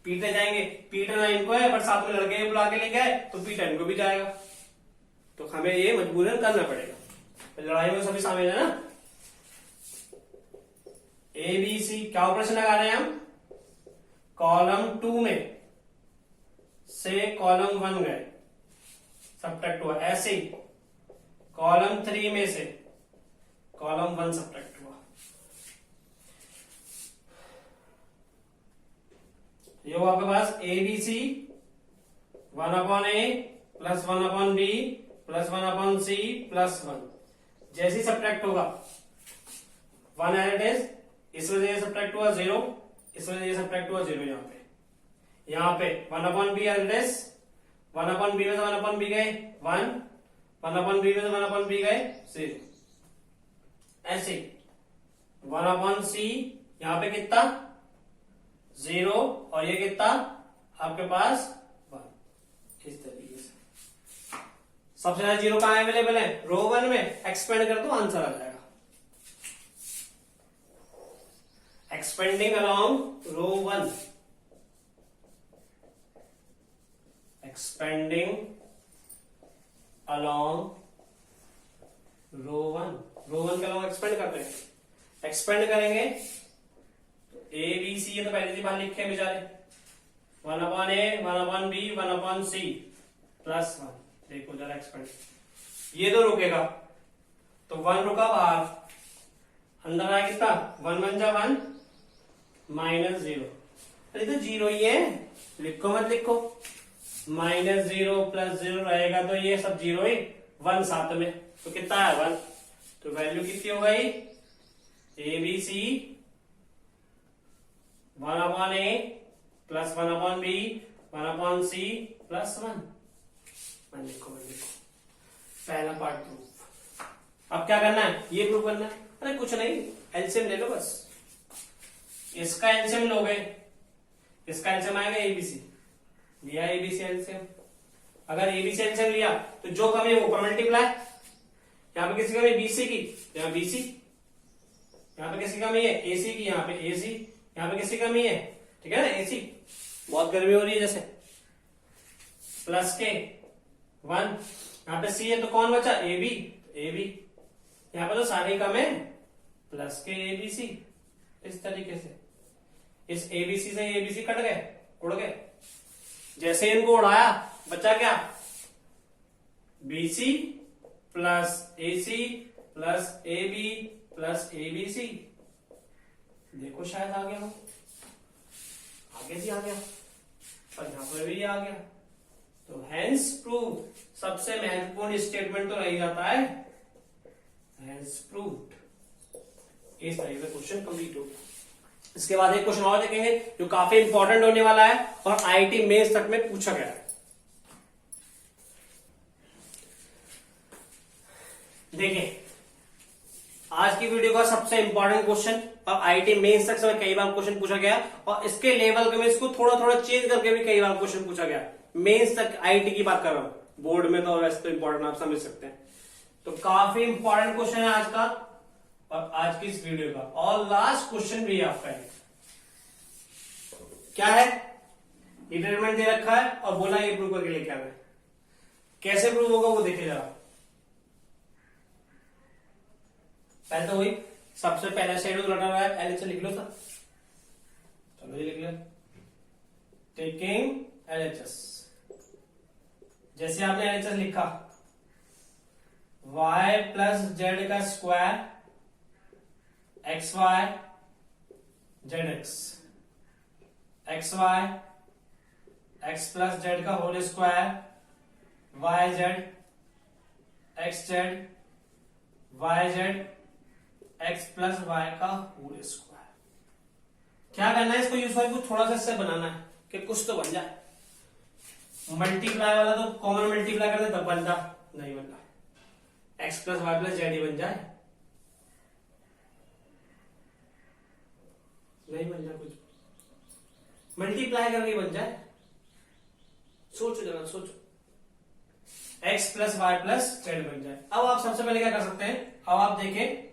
पीटे जाएंगे। पीटना इनको है बट साथ में लड़के बुला के लेके आए तो पीटा इनको भी जाएगा, तो हमें ये मजबूरन करना पड़ेगा। लड़ाई में सभी शामिल है ना। ABC क्या ऑपरेशन लगा रहे हैं हम, कॉलम 2 में से कॉलम 1 गए सब्ट्रैक्ट हुआ, ऐसे ही कॉलम 3 में से कॉलम 1 सब्ट्रैक्ट हुआ। ये हुआ आपके पास ABC 1/A plus 1/B plus 1/C plus 1। जैसे ही सब्ट्रैक्ट होगा 1 एज इट इज, इस वजह से सब्ट्रैक्ट हुआ 0, इस वजह से सब्ट्रैक्ट हुआ 0। यहाँ पे 1/B as it is, 1/B में से 1/B गए 1, 1/B में से 1/B गए 0। ऐसे 1/C यहाँ पे कितना 0 और ये कितना आपके पास 1, इस तरीके से। सबसे ज्यादा 0 कहां अवेलेबल है, रो 1 में। एक्सपेंड कर दो आंसर आ जाएगा। एक्सपेंडिंग अलोंग रो 1, एक्सपेंडिंग अलोंग रो 1, रो 1 के अलोंग एक्सपेंड कर रहे हैं। एक्सपेंड करेंगे तो ABC ये तो पहले से बाहर लिखे बेचारे, 1/A 1/B 1/C प्लस 1। देखो जरा एक्सपेंड, ये तो रुकेगा तो 1 रुका बाहर, अंदर आया कितना 1 बन जा 1 माइनस 0। अरे तो 0 ही है, लिखो मत लिखो, -0 प्लस 0 रहेगा तो ये सब 0 ही, 1 साथ में तो कितना है 1, तो वैल्यू कितनी हो गई ABC 1/A plus 1/B 1/C plus 1। लिखो पहला पार्ट प्रूफ। अब क्या करना है, ये प्रूफ करना है। अरे कुछ नहीं, एलसीएम ले लो बस। इसका एलसीएम लोगे, इसका एलसीएम आएगा ABC, लिया ABC एलसीएम। अगर ABC एलसीएम लिया तो जो कमी है वो ऊपर मल्टीप्लाई, यहाँ पे किसी कमी BC की, यहाँ BC, यहाँ पे किसी कमी है AC की, यहाँ पे AC, यहाँ पे किसी कमी है, ठीक है ना AC। बहुत गर्मी हो रही है जैसे, प्लस के 1। यहाँ पे सी है तो कौन बचा, ए बी, ए बी। यहाँ पे तो सारे कम है, प्लस के ए बी सी। इस तरीके से इस एबीसी से एबीसी कट गए, उड़ गए। जैसे इनको उड़ाया बचा क्या, bc plus ac plus a B plus a B c. देखो शायद आ गया हो, आगे भी आ गया और यहां पर भी आ गया। तो हेंस प्रूव, सबसे महत्वपूर्ण स्टेटमेंट तो रह जाता है हेंस प्रूव्ड। इस तरीके से क्वेश्चन कंप्लीट हो गया। इसके बाद एक क्वेश्चन और देखेंगे जो काफी इंपॉर्टेंट होने वाला है और आईआईटी मेंस तक में पूछा गया है। देखिए आज की वीडियो का सबसे इंपॉर्टेंट क्वेश्चन और आईआईटी मेंस तक से कई बार क्वेश्चन पूछा गया और इसके लेवल में इसको थोड़ा थोड़ा चेंज करके भी कई बार क्वेश्चन पूछा गया। मेंस तक आईआईटी की बात कर रहा हूं, बोर्ड में तो वैसे तो इंपॉर्टेंट आप समझ सकते हैं। तो काफी इंपॉर्टेंट क्वेश्चन है आज का और आज की इस वीडियो का, और लास्ट क्वेश्चन भी आपका है। क्या है, डिटरमिनेंट दे रखा है और बोला ये प्रूव करके लेके आना है। कैसे प्रूव होगा वो देखिए जरा। पहले तो वही सबसे पहला शेड्यूल रखा हुआ है, एलएचएस लिख लो सर। चलो ये लिख लो, टेकिंग एलएचएस। जैसे आपने एलएचएस लिखा, y प्लस जेड का square X Y Z X, X Y X plus Z का whole square Y Z X Z Y Z x plus Y का होल स्क्वायर। क्या करना है, इसको यूज करके कुछ थोड़ा सा इससे बनाना है कि कुछ तो बन जाए। मल्टीप्लाई वाला तो कॉमन मल्टीप्लाई करते तब बनता, नहीं बनता। X plus Y plus Z ही बन जाए, नहीं बन जाए कुछ, मल्टीप्लाई करके बन जाए। सोचो जरा सोचो, x plus Y plus z बन जाए। अब आप सबसे पहले क्या कर सकते हैं, अब आप देखें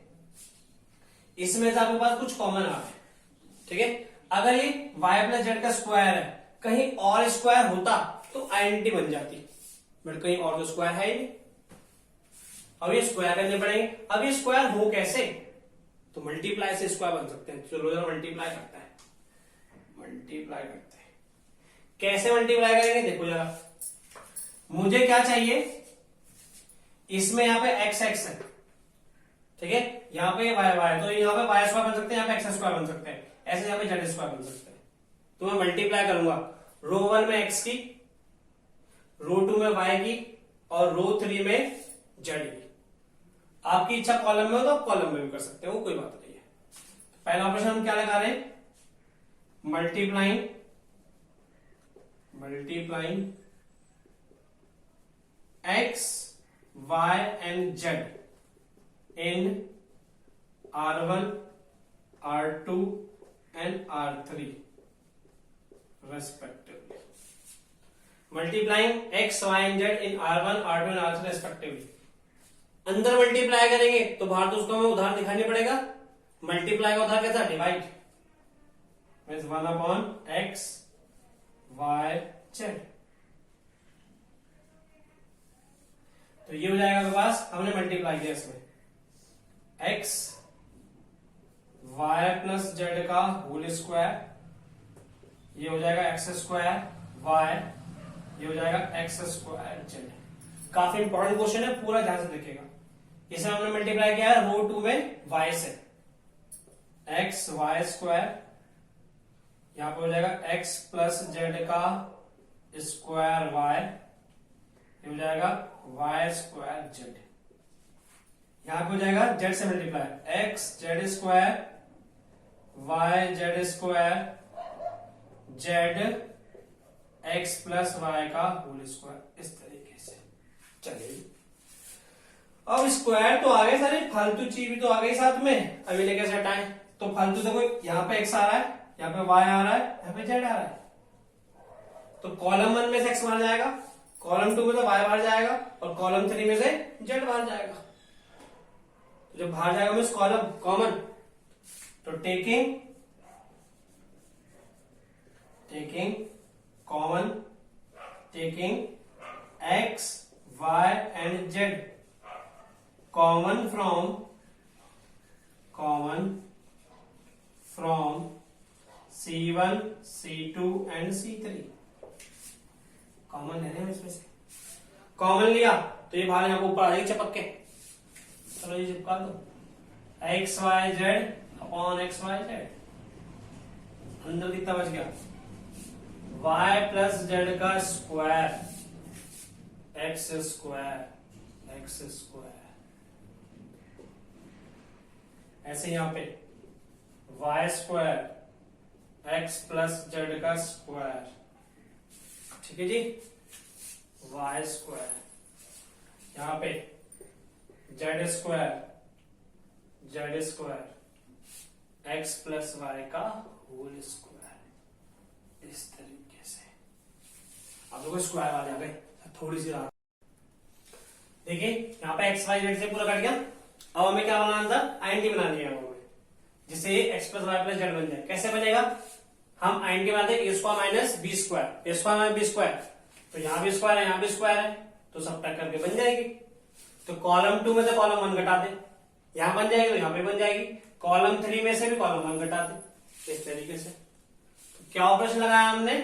इसमें से आपके पास कुछ कॉमन आ है, ठीक है। अगर ये y प्लस जेड का स्क्वायर है, कहीं और स्क्वायर होता तो आइडेंटिटी बन जाती, बट कहीं और तो स्क्वायर है ही नहीं। अब ये स्क्वायर करने पड़ेंगे। अब ये स्क्वायर हो कैसे, तो मल्टीप्लाई से स्क्वायर बन सकते हैं। चलो जरा मल्टीप्लाई करता है, मल्टीप्लाई करते हैं। कैसे मल्टीप्लाई करेंगे देखो जरा। मुझे क्या चाहिए, इसमें यहाँ पे एक्स एक्स है, ठीक है, यहाँ पे वाई वाई, तो यहाँ पे वाई स्क्वायर बन सकते हैं, यहाँ पे एक्स स्क्वायर बन सकते हैं, ऐसे यहाँ पे जेड स्क्वायर बन सकते हैं। तो मैं मल्टीप्लाई करूंगा रो 1 में एक्स की, रो 2 में वाई की और रो 3 में जेड की। आपकी इच्छा कॉलम में हो तो आप कॉलम में भी कर सकते हो, वो कोई बात नहीं है। पहला ऑपरेशन हम क्या लगा रहे हैं, multiplying multiplying x y and z in R1, R2 and R3 respectively. Multiplying x, y and z in R1, R2 and R3 respectively. अंदर मल्टीप्लाई करेंगे तो बाहर तो उसको हमें उधार दिखानी पड़ेगा। मल्टीप्लाई का उधार कैसा, divide, means 1/x y z। तो ये हो जाएगा आपके पास, हमने मल्टीप्लाई किया इसमें x y प्लस जेड का होल स्क्वायर, ये हो जाएगा एक्स स्क्वायर y, ये हो जाएगा एक्स स्क्वायर जेड। काफी इंपॉर्टेंट क्वेश्चन है, पूरा ध्यान से देखिएगा। इसे हमने मल्टीप्लाई किया है रो 2 में y से, एक्स वाई स्क्वायर, यहां पर हो जाएगा x प्लस जेड का स्क्वायर y, ये हो जाएगा y स्क्वायर जेड। यहां पे हो जाएगा जेड से multiply, X Z square Y Z square Z x plus Y का होल स्क्वायर, इस तरीके से। चलिए अब स्क्वायर तो आ गए सारे, फालतू चीज भी तो आ गई साथ में, अभी लेके कैसे हटाएं। तो फालतू देखो, यहाँ पे एक्स आ रहा है, यहाँ पे वाई आ रहा है, यहाँ पे जेड आ रहा है। तो कॉलम 1 में से एक्स बाहर जाएगा, कॉलम 2 में से वाई बाहर जाएगा और कॉलम 3 में से जेड बाहर जाएगा। जब बाहर जाएगा मीन्स कॉलम कॉमन, तो taking common, taking x y and z common from C1, C2 and C3 common ले रहे हैं इसमें से। कॉमन लिया तो ये बाहर यहाँ ऊपर आ जाएगी चिपक के। चलो ये चिपका दो x Y z upon x Y z. अंदर कितना बच गया y प्लस जेड का स्क्वायर एक्स स्क्वायर। ऐसे यहां पे y square x plus Z का स्क्वायर। ठीक है जी, y स्क्वायर यहां पे z square x plus Y का होल स्क्वायर। इस तरीके से अब देखो स्क्वायर आ गए, थोड़ी सी राहत। देखिए यहाँ पे एक्स वाई जेड से पूरा कट गया। अब हमें क्या बनाना था, आईएनटी बना लिया हमें, जिससे x plus Y plus z बन जाए। कैसे बनेगा, हम आईएनटी बनाते हैं a square minus b square, तो यहाँ भी स्क्वायर है यहाँ भी स्क्वायर है, तो सब टक करके बन जाएगी। तो कॉलम 2 में से कॉलम 1 घटा दे, यहां बन जाएगी तो यहाँ पे बन जाएगी। कॉलम 3 में से भी कॉलम 1 घटा दे, इस तरीके से। तो क्या ऑपरेशन लगाया हमने,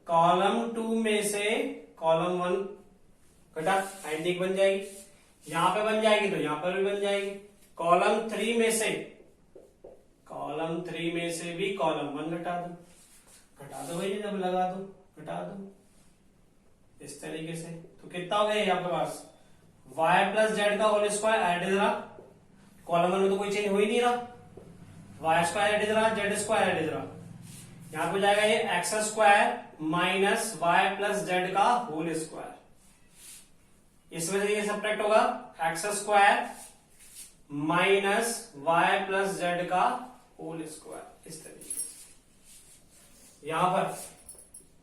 कॉलम 2 में से कॉलम 1 घटा, आईएनटी बन जाएगी। यहां पे बन जाएगी तो यहां पर भी बन जाएगी। कॉलम 3 में से भी कॉलम 1 घटा दो भाई, जब लगा दो घटा दो, इस तरीके से। तो कितना हो गया आपके पास, y प्लस जेड का होल स्क्वायर एडिड रहा, कॉलम 1 में तो कोई चेंज हो ही नहीं रहा, y स्क्वायर एडिड रहा, जेड स्क्वायर एडिड रहा। यहां पे जाएगा ये x square minus y plus Z का होल स्क्वायर। इसमें से ये सब्ट्रैक्ट होगा x square minus y plus Z का होल स्क्वायर, इस तरीके से। यहां पर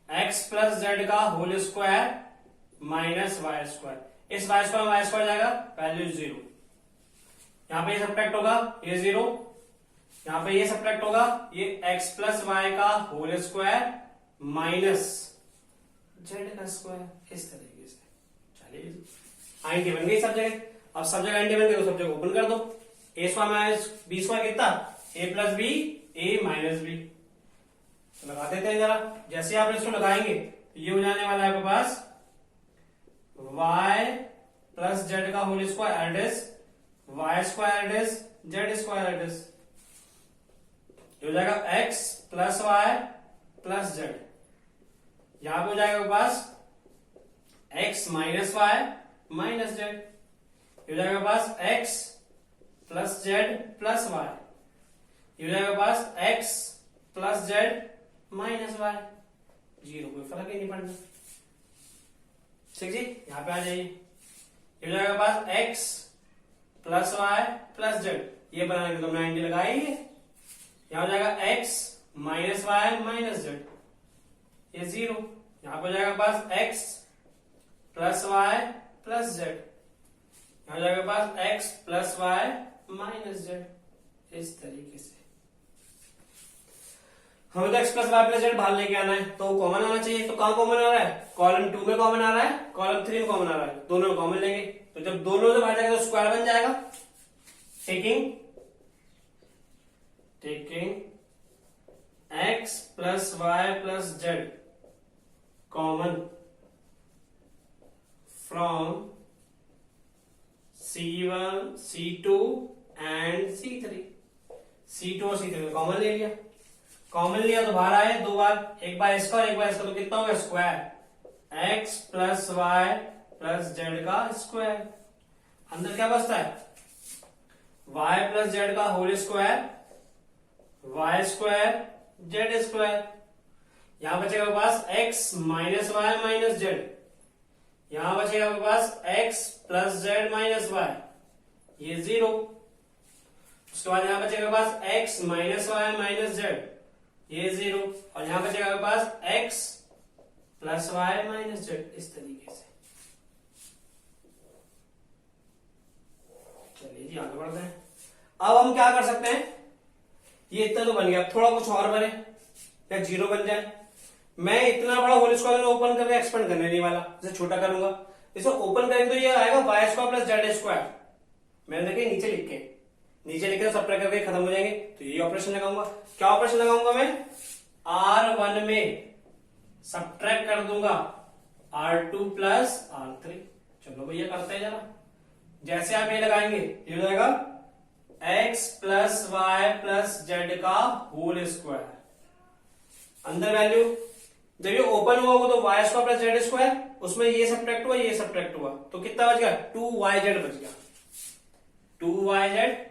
एक्स प्लस जेड का whole square minus y square, इस वाई स्क्वायर जाएगा, वैल्यू 0। यहां पे ये सब्ट्रैक्ट होगा, ये 0, यहां पे ये सब्ट्रैक्ट होगा, ये एक्स प्लस वाई का होल स्क्वायर माइनस जेड का स्क्वायर, इस तरीके से। चलिए आईएनटी बन गई सब जगह। अब सब जगह आईएनटी बन गई तो सब जगह ओपन कर दो। ए स्क्वायर माइनस बी स्क्वायर कितना, ए प्लस बी ए माइनस बी। लगा देते हैं जरा, जैसे आप इसको लगाएंगे तो ये हो जाने वाला है आपके पास y प्लस जेड का whole square adds y square adds z square adds. हो जाएगा x plus Y plus z. यहां पे हो जाएगा आपके पास x minus y minus z. हो जाएगा पास x plus z plus y. हो जाएगा पास x plus Z minus Y, 0, कोई फर्क ही नहीं पड़ना। ठीक जी, यहां पे आ जाइए। हो जाएगा पास x plus Y plus z, ये बनाने के तो 90 लगाएंगे। यहां हो जाएगा x minus y minus z, ये 0। यहां पे हो जाएगा पास x plus Y plus z. यहां हो जाएगा पास x plus Y minus Z, इस तरीके से। हमें तो x plus Y plus z बाहर लेके आना है, तो कॉमन आना चाहिए। तो कहां कॉमन आ रहा है, कॉलम 2 में कॉमन आ रहा है, कॉलम 3 में कॉमन आ रहा है, दोनों में कॉमन लेंगे। तो जब दोनों से बाहर जाएगा तो स्क्वायर बन जाएगा। Taking x plus Y plus Z common from C1, C2 and C3। C2 और C3 में कॉमन ले लिया। कॉमन लिया तो बाहर आए 2 बार, एक बार इसका और एक बार इसका, तो कितना होगा square x plus Y plus Z का स्क्वायर। अंदर क्या बचता है, y प्लस जेड का whole square y square Z square. यहां बचेगा आपके पास x minus y minus z. यहां बचेगा आपके पास x plus Z minus y, ये 0। उसके बाद यहां बचेगा आपके पास x minus y minus z, ये 0। और यहां बचेगा आपके पास x plus Y minus Z, इस तरीके से। चलिए जी आगे बढ़ते हैं। अब हम क्या कर सकते हैं, ये इतना तो बन गया, थोड़ा कुछ और बने या 0 बन जाए। मैं इतना बड़ा होल स्क्वायर ओपन करके एक्सपेंड करने नहीं वाला, जैसे छोटा करूंगा। इसे ओपन करेंगे तो ये आएगा y square plus z square. मैंने देखे नीचे लिखे तो सब्ट्रैक्ट करके खत्म हो जाएंगे। तो ये ऑपरेशन लगाऊंगा। क्या ऑपरेशन लगाऊंगा मैं? R1 में सब्ट्रैक्ट कर दूंगा R2 प्लस R3। चलो भैया करते हैं जरा। जैसे आप ये लगाएंगे ये हो जाएगा x plus Y plus Z का होल स्क्वायर। अंदर वैल्यू जब ये ओपन हुआ वो तो y square plus z square, उसमें ये सब्ट्रैक्ट हुआ ये सब्ट्रैक्ट हुआ, तो कितना बच गया? 2yz बच गया। 2yz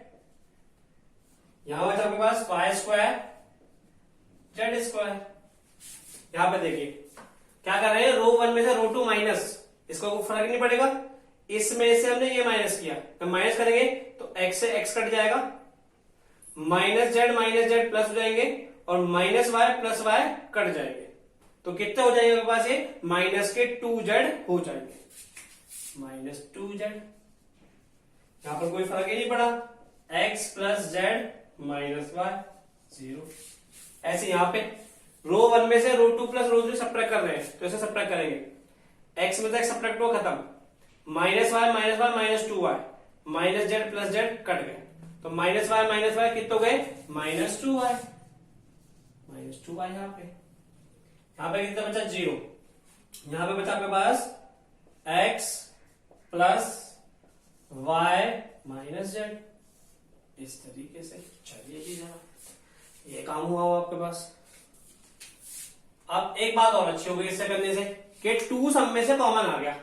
यहां बचा आपके पास वाई स्क्वायर जेड स्क्वायर। यहां पे देखिए क्या कर रहे हैं, रो 1 में से रो 2 माइनस, इसका कोई फर्क नहीं पड़ेगा। इसमें से हमने ये माइनस किया, तो माइनस करेंगे तो x से x कट जाएगा, माइनस जेड प्लस हो जाएंगे, और minus y plus y cut जाएंगे। तो कितने हो जाएंगे आपके पास? ये माइनस के 2z हो जाएंगे, माइनस 2z। यहां पर कोई फर्क ही नहीं पड़ा, x plus Z minus Y 0। ऐसे यहां पे रो 1 में से रो 2 प्लस रो 3 सब्ट्रैक्ट कर रहे हैं, तो इसे सब्ट्रैक्ट करेंगे। x में से x सब्ट्रैक्ट हुआ खत्म, minus y minus 2y, minus z plus z cut गए, तो माइनस वाई कितने हो गए? माइनस 2y, यहां पे कितना बचा? 0। यहां पे बचा आपके पास x plus Y minus Z, इस तरीके से। चलिए जी जरा ये काम हुआ आपके पास। अब एक बात और अच्छी हो गई इससे करने से कि 2 सब में से कॉमन आ गया,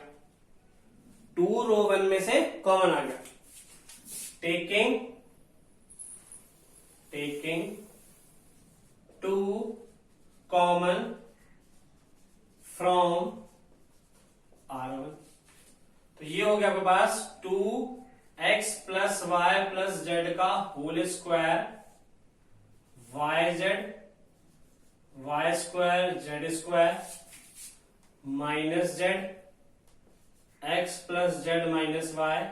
2 रो 1 में से कॉमन आ गया। टेकिंग 2 कॉमन फ्रॉम R1, तो ये हो गया आपके पास 2x plus Y plus Z का whole square, Y square Z square minus Z x plus Z minus Y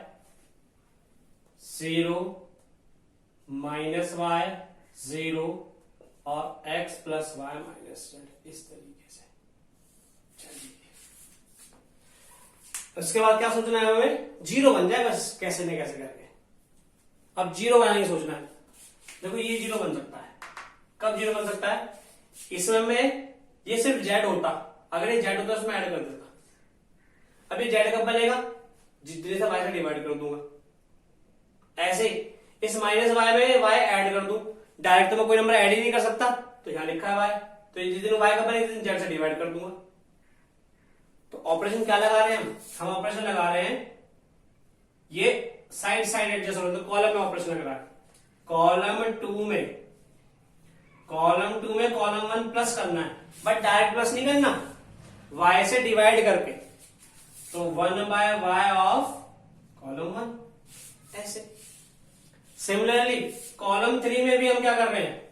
0, minus Y 0 और x plus Y minus Z, इस तरीके से। चलिए उसके बाद क्या सोचना है हमें? 0 बन जाए बस, कैसे न कैसे करके। अब 0 बनाने की सोचना है। देखो ये 0 बन सकता है। कब 0 बन सकता है? इसमें में ये सिर्फ z होता, अगर ये z होता उसमें ऐड कर देता। अब ये z कब बनेगा? जितने से y से डिवाइड कर दूंगा। ऐसे इस माइनस y में y ऐड कर दूं, डायरेक्ट तो मैं कोई नंबर ऐड ही नहीं कर सकता, तो यहां लिखा है y, तो जिस दिन y का बनेगा जिस दिन z से डिवाइड कर दूंगा। तो ऑपरेशन क्या लगा रहे हैं हम ऑपरेशन लगा रहे हैं ये साइड एडजस्ट हो, तो कॉलम में ऑपरेशन लग रहा है। कॉलम 2 में कॉलम 1 प्लस करना है, बट डायरेक्ट प्लस नहीं करना, y से डिवाइड करके, तो 1/y ऑफ कॉलम 1 ऐसे। सिमिलरली कॉलम 3 में भी हम क्या कर रहे हैं?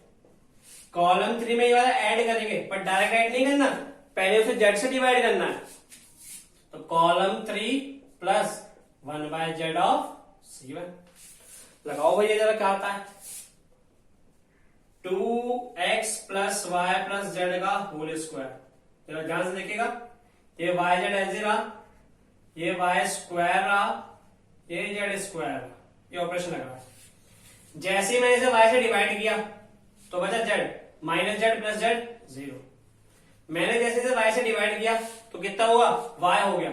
कॉलम 3 में ये वाला ऐड करेंगे, पर डायरेक्ट ऐड नहीं करना, पहले उसे z से डिवाइड करना है। तो column 3 plus 1/z of C1 लगाओ भैया जरा क्या आता है? 2x plus Y plus Z का होल स्क्वायर। जरा ध्यान से देखिएगा, ये वाई जेड ऐसे रहा, ये वाई स्क्वायर रहा, ये जेड स्क्वायर रहा, ये ऑपरेशन लग रहा है। जैसे ही मैंने इसे y से डिवाइड किया तो बचा z, minus z plus Z 0। मैंने जैसे इसे y से डिवाइड किया तो कितना हुआ? y हो गया,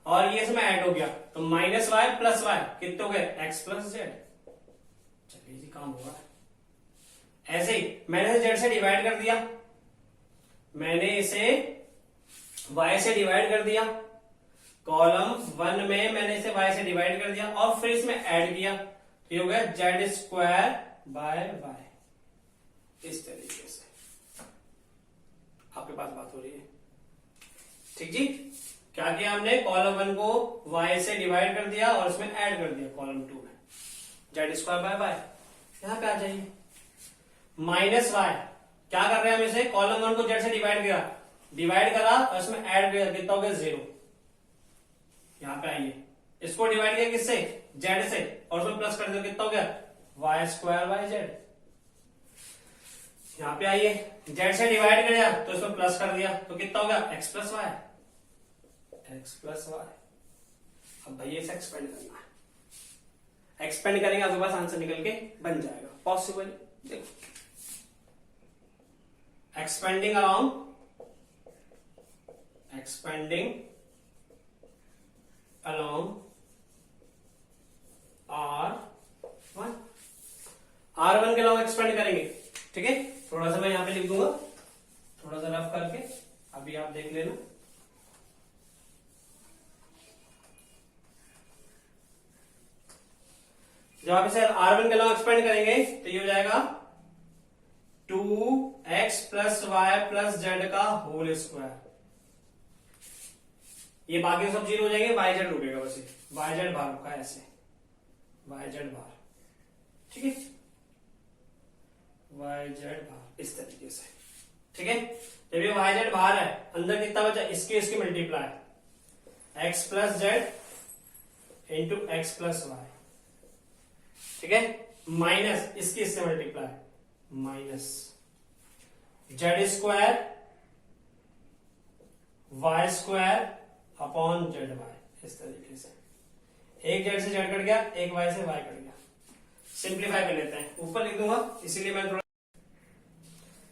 और ये इसमें ऐड हो गया, तो माइनस वाई प्लस वाई कितने हो गए? x plus Z. चलिए जी काम हुआ। ऐसे ही मैंने इसे z से डिवाइड कर दिया, मैंने इसे y से डिवाइड कर दिया, कॉलम 1 में मैंने इसे y से डिवाइड कर दिया और फिर इसमें ऐड किया, तो ये हो गया जेड स्क्वायर बाय वाई। इस तरीके से आपके पास बात हो रही है, ठीक जी। क्या किया हमने? कॉलम 1 को y से डिवाइड कर दिया और इसमें ऐड कर दिया कॉलम 2 में, जेड स्क्वायर बाय वाई। यहां पे आ जाइए, माइनस वाई क्या कर रहे हैं हम? इसे कॉलम 1 को जेड से डिवाइड करा और इसमें ऐड किया, कितना हो गया? 0। यहां पे आइए, इसको डिवाइड किया किससे? जेड से, और उसमें प्लस कर दिया, कितना हो गया? Y square by z. यहां पे आइए, जेड से डिवाइड कर दिया तो इसमें प्लस कर दिया, तो कितना हो गया? X plus y. अब भैया इसे एक्सपेंड करना है, एक्सपेंड करेंगे आपके पास आंसर निकल के बन जाएगा। पॉसिबल, देखो एक्सपेंडिंग अराउंड R1 R1 के अलावा एक्सपेंड करेंगे। ठीक है, थोड़ा सा मैं यहां पे लिख दूंगा, थोड़ा सा रफ करके, अभी आप देख लेना। जब आप इसे R1 के अलावा एक्सपेंड करेंगे तो ये हो जाएगा 2x plus Y plus Z का होल स्क्वायर। ये बाकी सब जीरो हो जाएंगे, वाई जेड रुकेगा, बस वाई जेड बाहर रुका है, ऐसे वाई जेड बाहर। ठीक है, वाई जेड बाहर इस तरीके से। ठीक है, जब ये वाई जेड बाहर है, अंदर कितना बचा, इसके multiply x plus z into x plus y. ठीक है, माइनस इससे multiply minus z square Y square upon z y, इस तरीके से। एक जेड से जेड कट गया, एक वाई से वाई कट गया। सिंप्लीफाई कर लेते हैं, ऊपर लिख दूंगा, इसीलिए मैं थोड़ा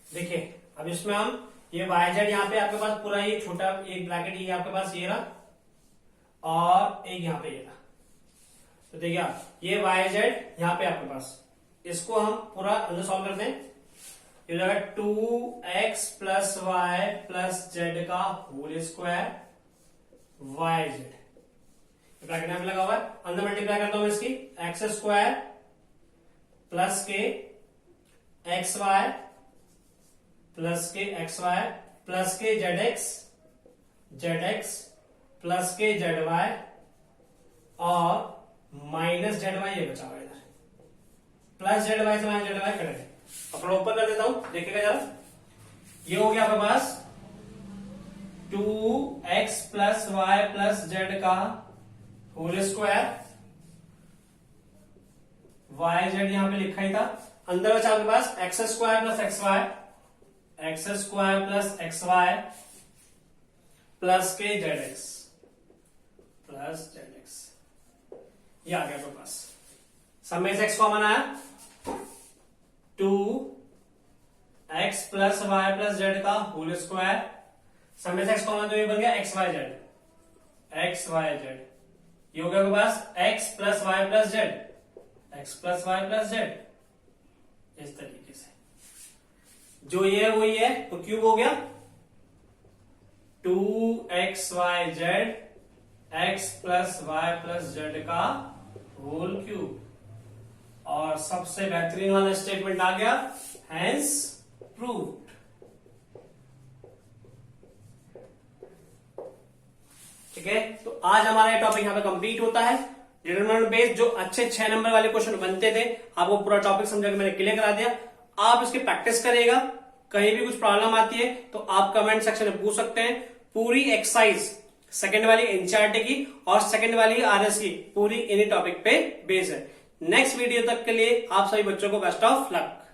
देखिए। अब इसमें हम ये वाई जेड यहाँ पे आपके पास पूरा ये छोटा एक ब्रैकेट ये आपके पास ये रहा, और एक यहाँ पे ये रहा। तो देखिए आप ये वाई जेड यहाँ पे आपके पास, इसको हम पूरा अंदर सॉल्व करते हैं। ये हो जाएगा 2x plus Y plus Z का whole square Y Z, bracket यहाँ पे लगा हुआ है, अंदर मल्टीप्लाई करता हूं इसकी, एक्स स्क्वायर प्लस के एक्स वाई प्लस के एक्स वाई प्लस के जेड एक्स प्लस के जेड वाई और माइनस जेड वाई, ये बचा हुआ इधर, प्लस जेड वाई से माइनस जेड वाई करेंगे। अब थोड़ा ऊपर कर देता हूं, देखिएगा जरा, ये हो गया आपके पास 2x plus Y plus Z का होल स्क्वायर, वाई जेड यहां पे लिखा ही था, अंदर बचा आपके पास X square plus X Y, X square plus X Y plus के Z x plus Z X, ये आ गया आपके पास। सब में से एक्स कॉमन आया, 2x plus Y plus Z का होल स्क्वायर, सब में से एक्स कॉमन, तो ये बन गया एक्स वाई जेड, ये हो गया आपके पास x plus Y plus Z, x plus Y plus Z, इस तरीके से। जो ये है वही है, तो क्यूब हो गया 2xyz x plus Y plus Z का होल क्यूब। और सबसे बेहतरीन वाला स्टेटमेंट आ गया, हैंस प्रूव्ड। ठीक है, तो आज हमारा ये टॉपिक यहां पे कंप्लीट होता है। डिटरमिनेंट बेस्ड जो अच्छे 6 नंबर वाले क्वेश्चन बनते थे, आपको पूरा टॉपिक समझा के मैंने क्लियर करा दिया। आप इसकी प्रैक्टिस करिएगा, कहीं भी कुछ प्रॉब्लम आती है तो आप कमेंट सेक्शन में पूछ सकते हैं। पूरी एक्सरसाइज सेकंड वाली एनसीईआरटी की और सेकंड वाली आरएस की पूरी इन्हीं टॉपिक पे बेस है। नेक्स्ट वीडियो तक के लिए आप सभी बच्चों को बेस्ट ऑफ लक।